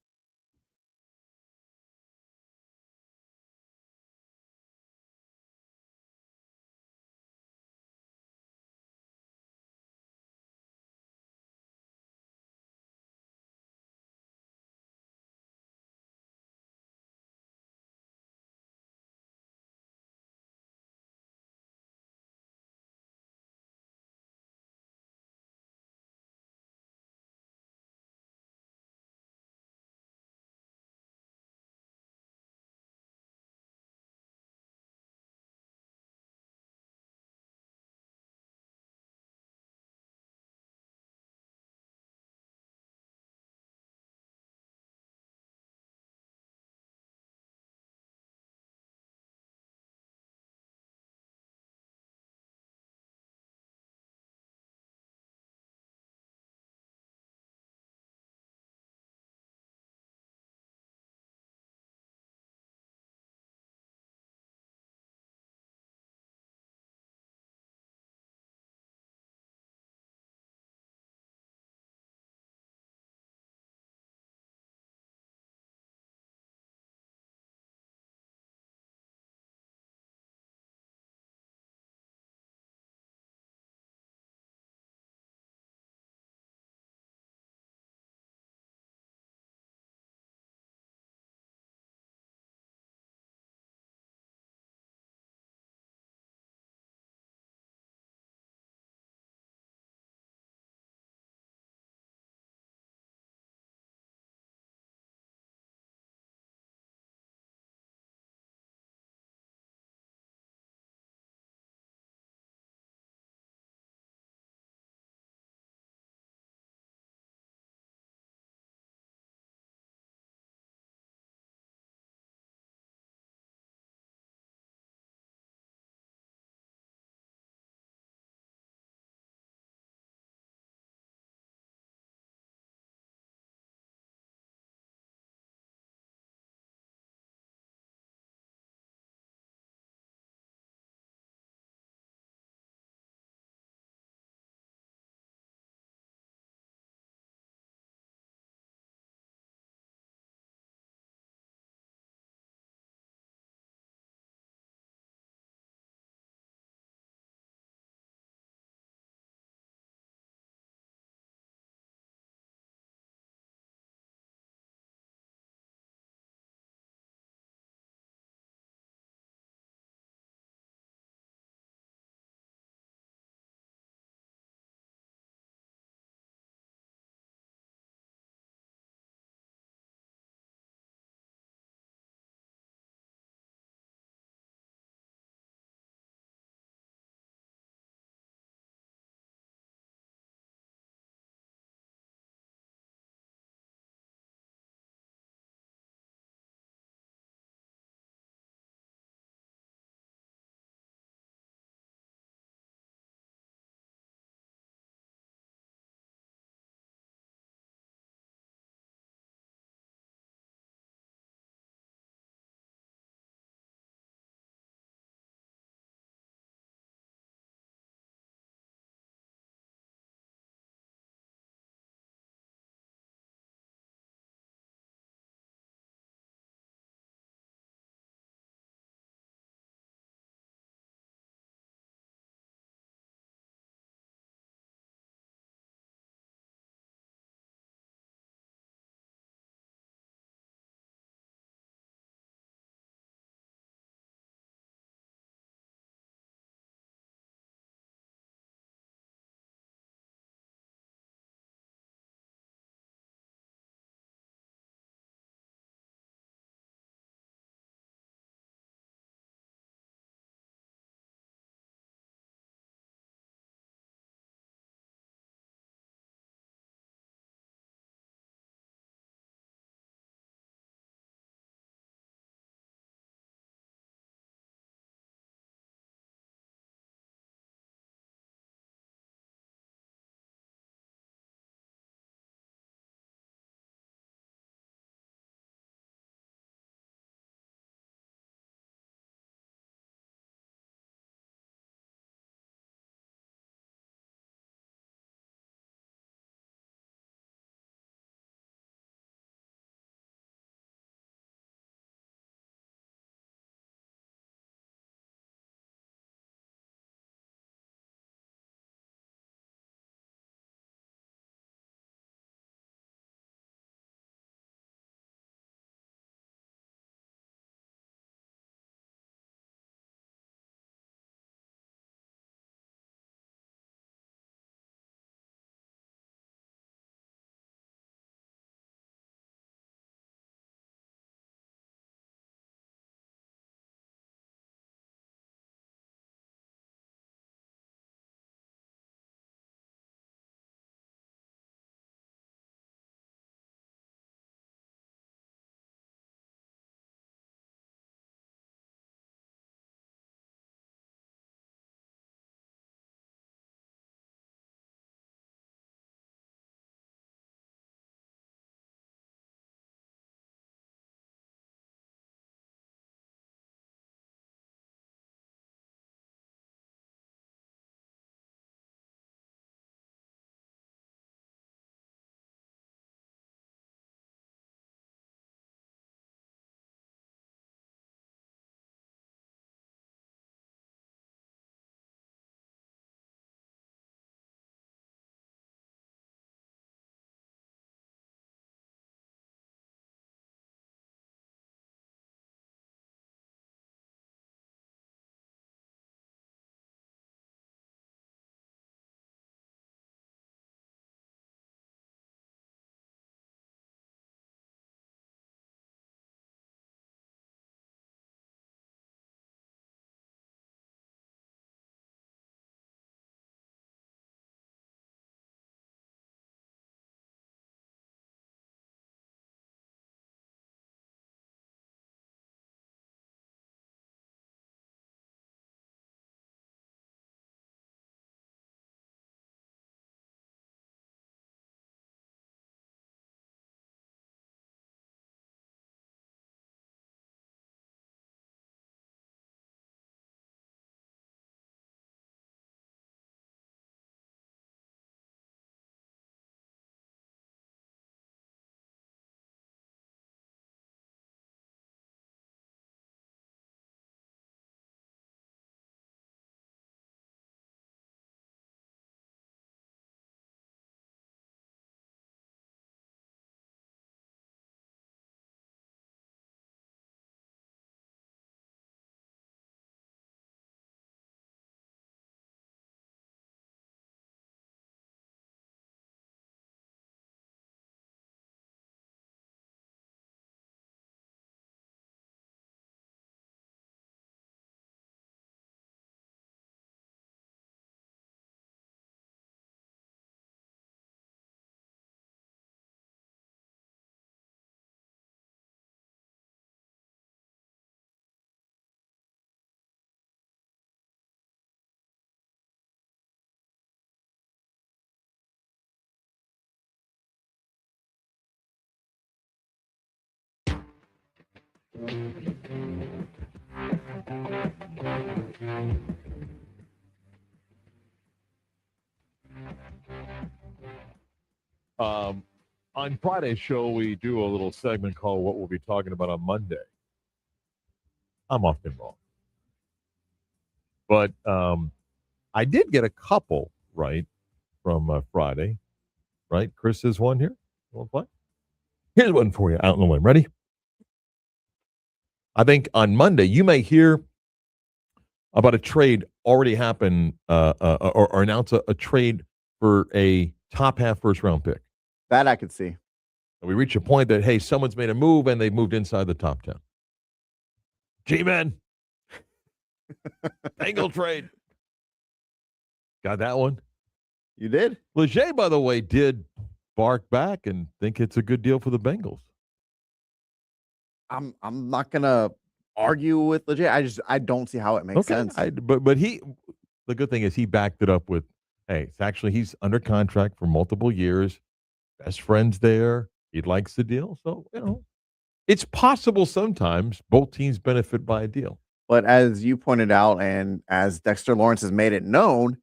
Speaker 2: On Friday's show, we do a little segment called What We'll Be Talking About on Monday. I'm often wrong. But I did get a couple right from Friday. Right? Chris has one here. You want to play? Here's one for you out in the limb. Ready? I think on Monday, you may hear about a trade already happen or announce a trade for a top half first round pick.
Speaker 3: That I could see.
Speaker 2: We reach a point that, hey, someone's made a move and they've moved inside the top 10. G-Men. Bengal trade. Got that one?
Speaker 3: You did?
Speaker 2: Leger, by the way, did bark back and think it's a good deal for the Bengals.
Speaker 3: I'm not gonna argue with Leger. I don't see how it makes sense.
Speaker 2: But he, the good thing is he backed it up with, hey, it's actually he's under contract for multiple years. Best friends there. He likes the deal. So, it's possible sometimes both teams benefit by a deal.
Speaker 3: But as you pointed out, and as Dexter Lawrence has made it known,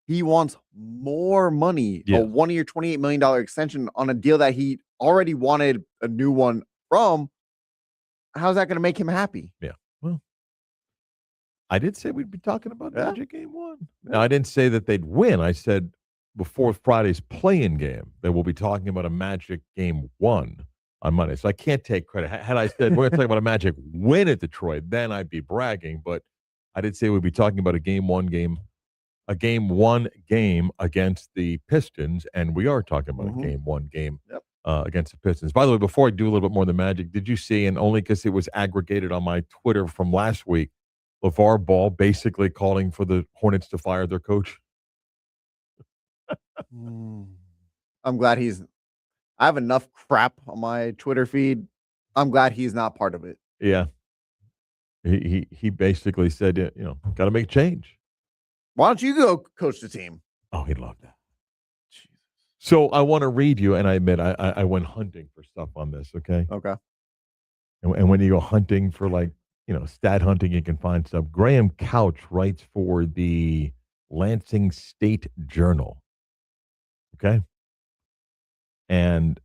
Speaker 3: he wants more money, a 1-year, $28 million extension on a deal that he already wanted a new one from. How's that going to make him happy?
Speaker 2: Yeah. Well, I did say we'd be talking about Magic Game 1. Now, I didn't say that they'd win. I said before Friday's play-in game that we'll be talking about a Magic Game 1 on Monday. So I can't take credit. Had I said we're going to talk about a Magic win at Detroit, then I'd be bragging. But I did say we'd be talking about a Game 1 game against the Pistons, and we are talking about a Game 1 game against the Pistons. By the way, before I do a little bit more than Magic, did you see, and only because it was aggregated on my Twitter from last week, LeVar Ball basically calling for the Hornets to fire their coach?
Speaker 3: I'm glad I have enough crap on my Twitter feed. I'm glad he's not part of it.
Speaker 2: Yeah. He basically said, got to make change.
Speaker 3: Why don't you go coach the team?
Speaker 2: Oh, he'd love that. Jesus. So I want to read you, and I admit I went hunting for stuff on this, okay?
Speaker 3: Okay.
Speaker 2: And when you go hunting for stat hunting, you can find stuff. Graham Couch writes for the Lansing State Journal. Okay. And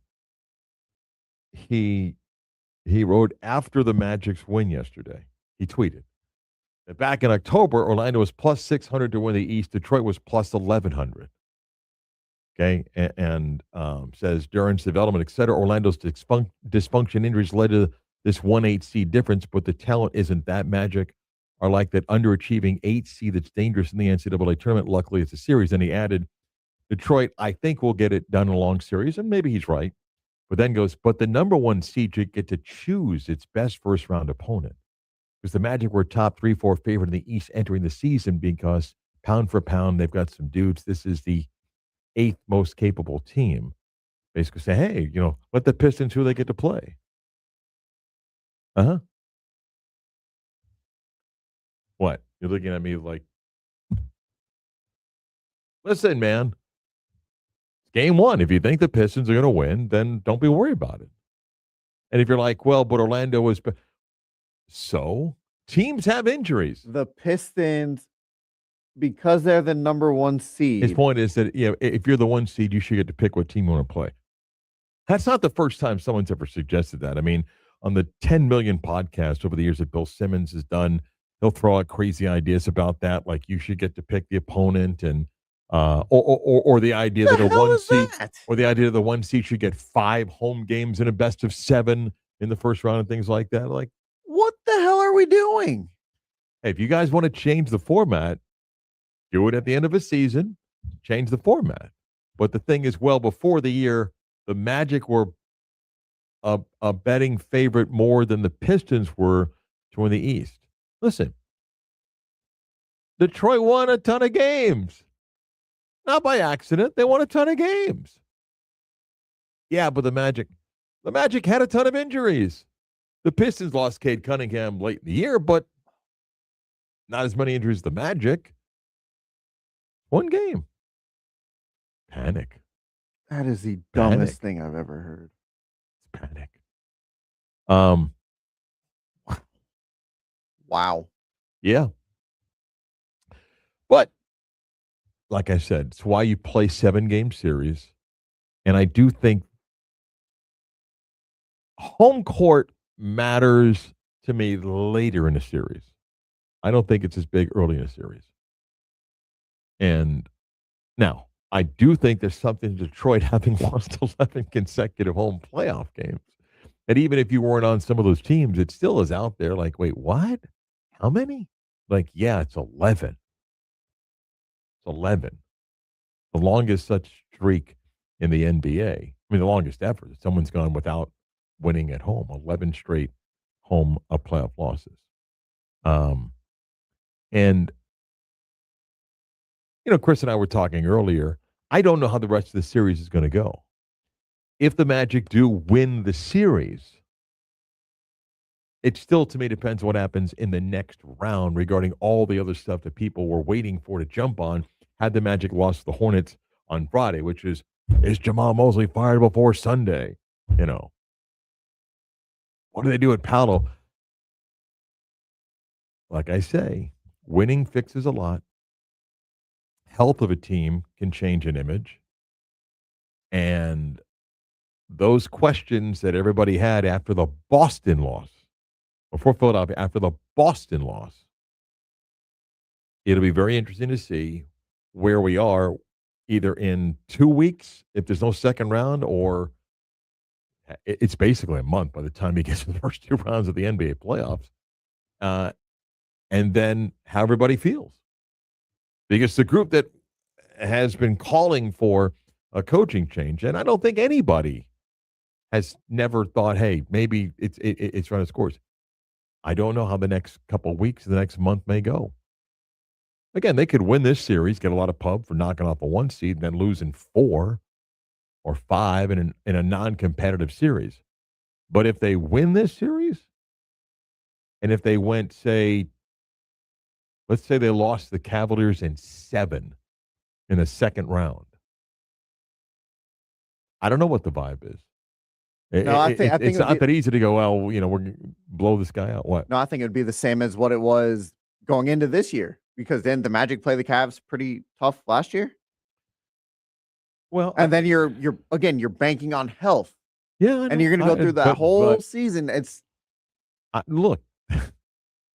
Speaker 2: he wrote after the Magic's win yesterday. He tweeted that back in October, Orlando was plus 600 to win the East. Detroit was plus 1,100. Okay. And says during development, et cetera, Orlando's dysfunction injuries led to this 1-8 seed difference, but the talent isn't that. Magic are like that underachieving 8 seed that's dangerous in the NCAA tournament. Luckily, it's a series. And he added, Detroit, I think, will get it done in a long series, and maybe he's right. But then goes, but the number 1 seed should get to choose its best first-round opponent. Because the Magic were top 3-4 favorite in the East entering the season because pound for pound, they've got some dudes. This is the 8th most capable team. Basically say, hey, let the Pistons who they get to play. Uh-huh. What? You're looking at me like, listen, man. Game 1. If you think the Pistons are going to win, then don't be worried about it. And if you're like, well, but Orlando was... So, teams have injuries.
Speaker 3: The Pistons, because they're the number 1 seed.
Speaker 2: His point is that if you're the 1 seed, you should get to pick what team you want to play. That's not the first time someone's ever suggested that. I mean, on the 10 million podcasts over the years that Bill Simmons has done, he'll throw out crazy ideas about that, like you should get to pick the opponent, and or the idea that a 1 seed, or the idea that the 1 seed should get 5 home games in a best of 7 in the first round and things like that. Like,
Speaker 3: what the hell are we doing?
Speaker 2: Hey, if you guys want to change the format, do it at the end of a season, change the format. But the thing is, well, before the year, the Magic were a betting favorite more than the Pistons were to win the East. Listen, Detroit won a ton of games. Not by accident. They won a ton of games. Yeah, but the Magic had a ton of injuries. The Pistons lost Cade Cunningham late in the year, but not as many injuries as the Magic. 1 game. Panic.
Speaker 3: That is the dumbest thing I've ever heard.
Speaker 2: It's panic.
Speaker 3: Wow.
Speaker 2: Yeah. But like I said, it's why you play 7-game series. And I do think home court matters to me later in the series. I don't think it's as big early in the series. And now, I do think there's something to Detroit having lost 11 consecutive home playoff games. And even if you weren't on some of those teams, it still is out there like, wait, what? How many? Like, yeah, it's 11. It's 11. The longest such streak in the NBA. I mean, the longest ever. Someone's gone without winning at home. 11 straight home playoff losses. And, Chris and I were talking earlier. I don't know how the rest of the series is going to go. If the Magic do win the series, it still, to me, depends what happens in the next round regarding all the other stuff that people were waiting for to jump on had the Magic lost the Hornets on Friday, which is Jamal Mosley fired before Sunday? What do they do at Palo? Like I say, winning fixes a lot. Health of a team can change an image. And those questions that everybody had after the Boston loss, before Philadelphia, after the Boston loss, it'll be very interesting to see where we are either in 2 weeks, if there's no second round, or it's basically a month by the time he gets to the first 2 rounds of the NBA playoffs. And then how everybody feels. Because the group that has been calling for a coaching change, and I don't think anybody has never thought, hey, maybe it's run its course. I don't know how the next couple of weeks, the next month may go. Again, they could win this series, get a lot of pub for knocking off a 1 seed, and then losing 4 or 5 in a non-competitive series. But if they win this series, and if they went, let's say they lost the Cavaliers in 7 in the second round, I don't know what the vibe is.
Speaker 3: No, I think
Speaker 2: it's not that easy to go, well, we're going to blow this guy out. What?
Speaker 3: No, I think it would be the same as what it was going into this year, because then the Magic play the Cavs pretty tough last year.
Speaker 2: Well,
Speaker 3: and then you're banking on health.
Speaker 2: Yeah,
Speaker 3: and you're going to go through that whole season. It's
Speaker 2: look,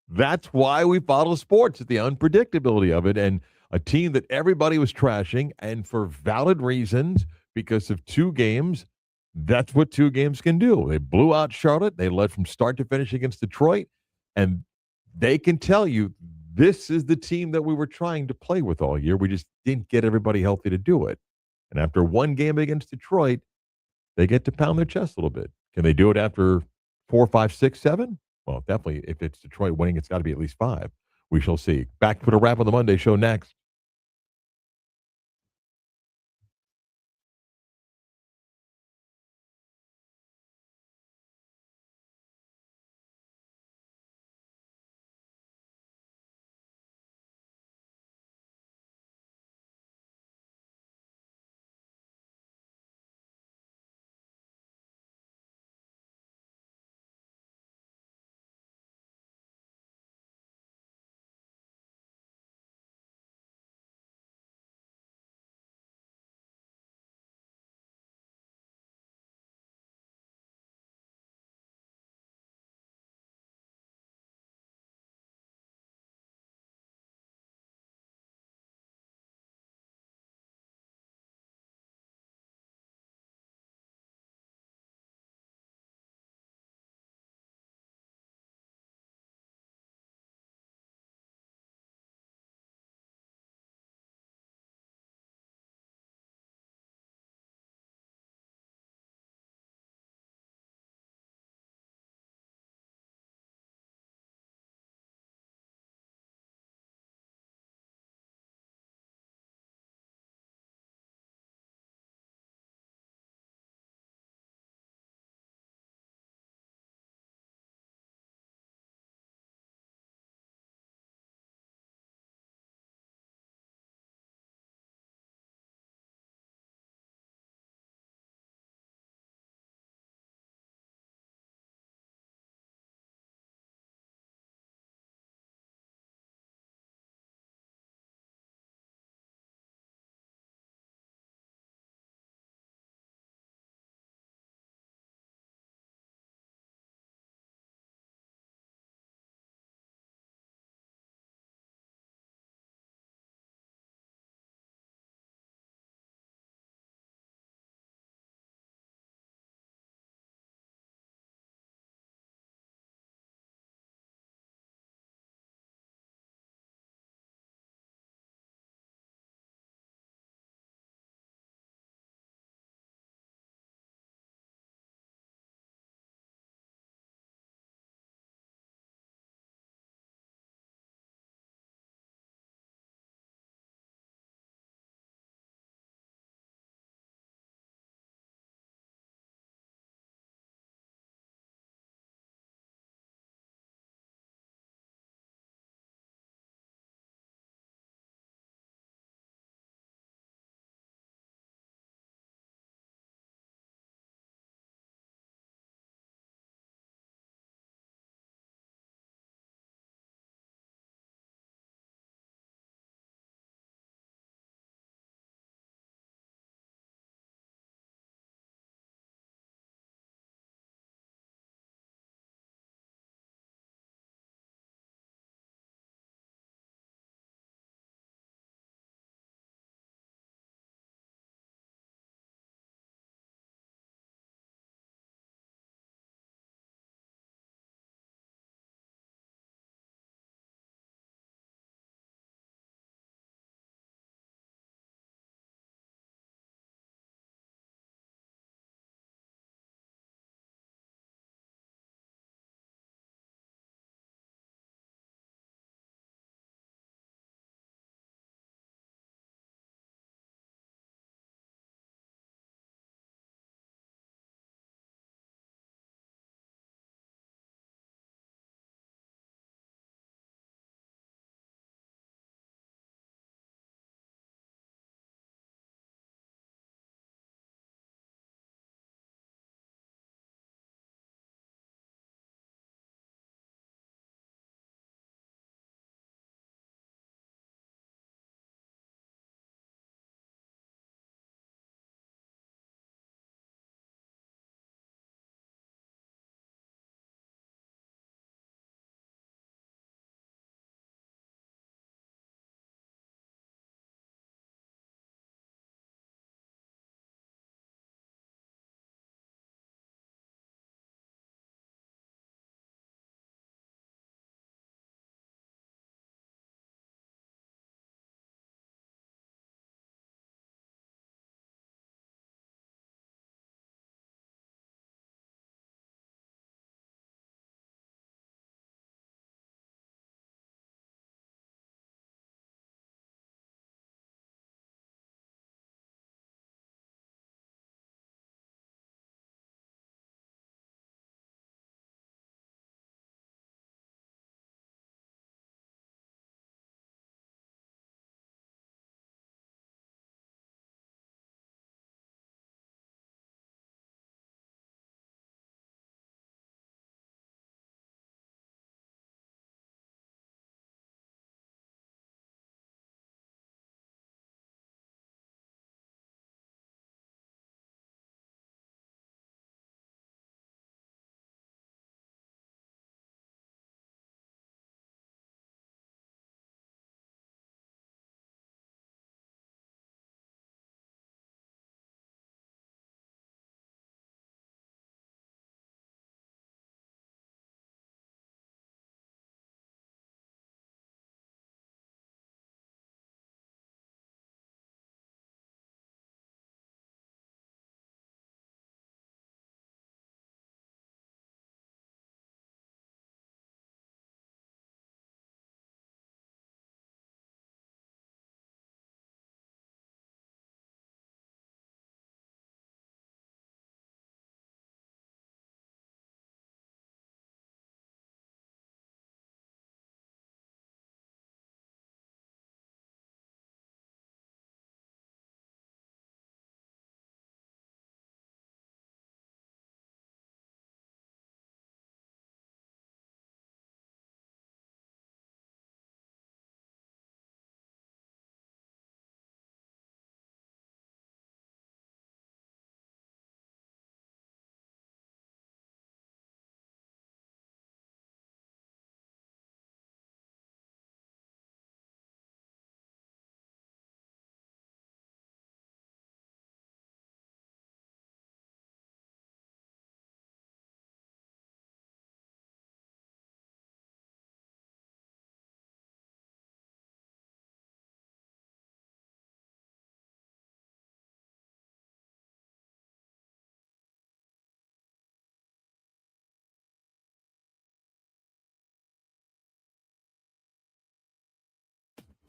Speaker 2: that's why we follow sports, the unpredictability of it, and a team that everybody was trashing, and for valid reasons, because of 2 games. That's what 2 games can do. They blew out Charlotte. They led from start to finish against Detroit, and they can tell you this is the team that we were trying to play with all year. We just didn't get everybody healthy to do it. And after 1 game against Detroit, they get to pound their chest a little bit. Can they do it after 4, 5, 6, 7? Well, definitely, if it's Detroit winning, it's got to be at least 5. We shall see. Back to the wrap on the Monday show next.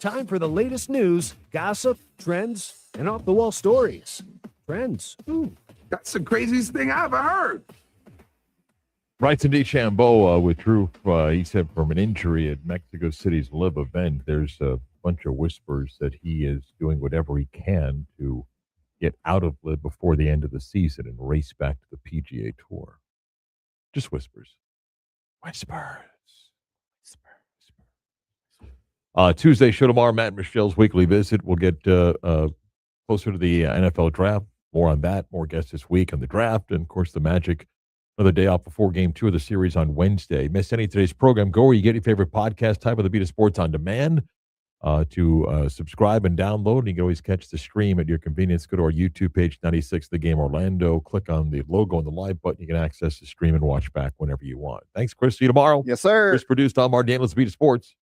Speaker 14: Time for the latest news, gossip, trends, and off-the-wall stories. Trends.
Speaker 15: That's the craziest thing I ever heard.
Speaker 2: Bryson DeChambeau withdrew, he said, from an injury at Mexico City's Live event. There's a bunch of whispers that he is doing whatever he can to get out of Live before the end of the season and race back to the PGA Tour. Just whispers. Tuesday show tomorrow, Matt Michelle's weekly visit. We'll get closer to the NFL draft. More on that. More guests this week on the draft. And, of course, the Magic. Another day off before Game 2 of the series on Wednesday. Miss any of today's program, go where you get your favorite podcast. Type of the Beat of Sports on demand to subscribe and download. And you can always catch the stream at your convenience. Go to our YouTube page, 96 The Game Orlando. Click on the logo on the live button. You can access the stream and watch back whenever you want. Thanks, Chris. See you tomorrow.
Speaker 3: Yes, sir.
Speaker 2: Chris produced. I'm Marc Daniels, Beat of Sports.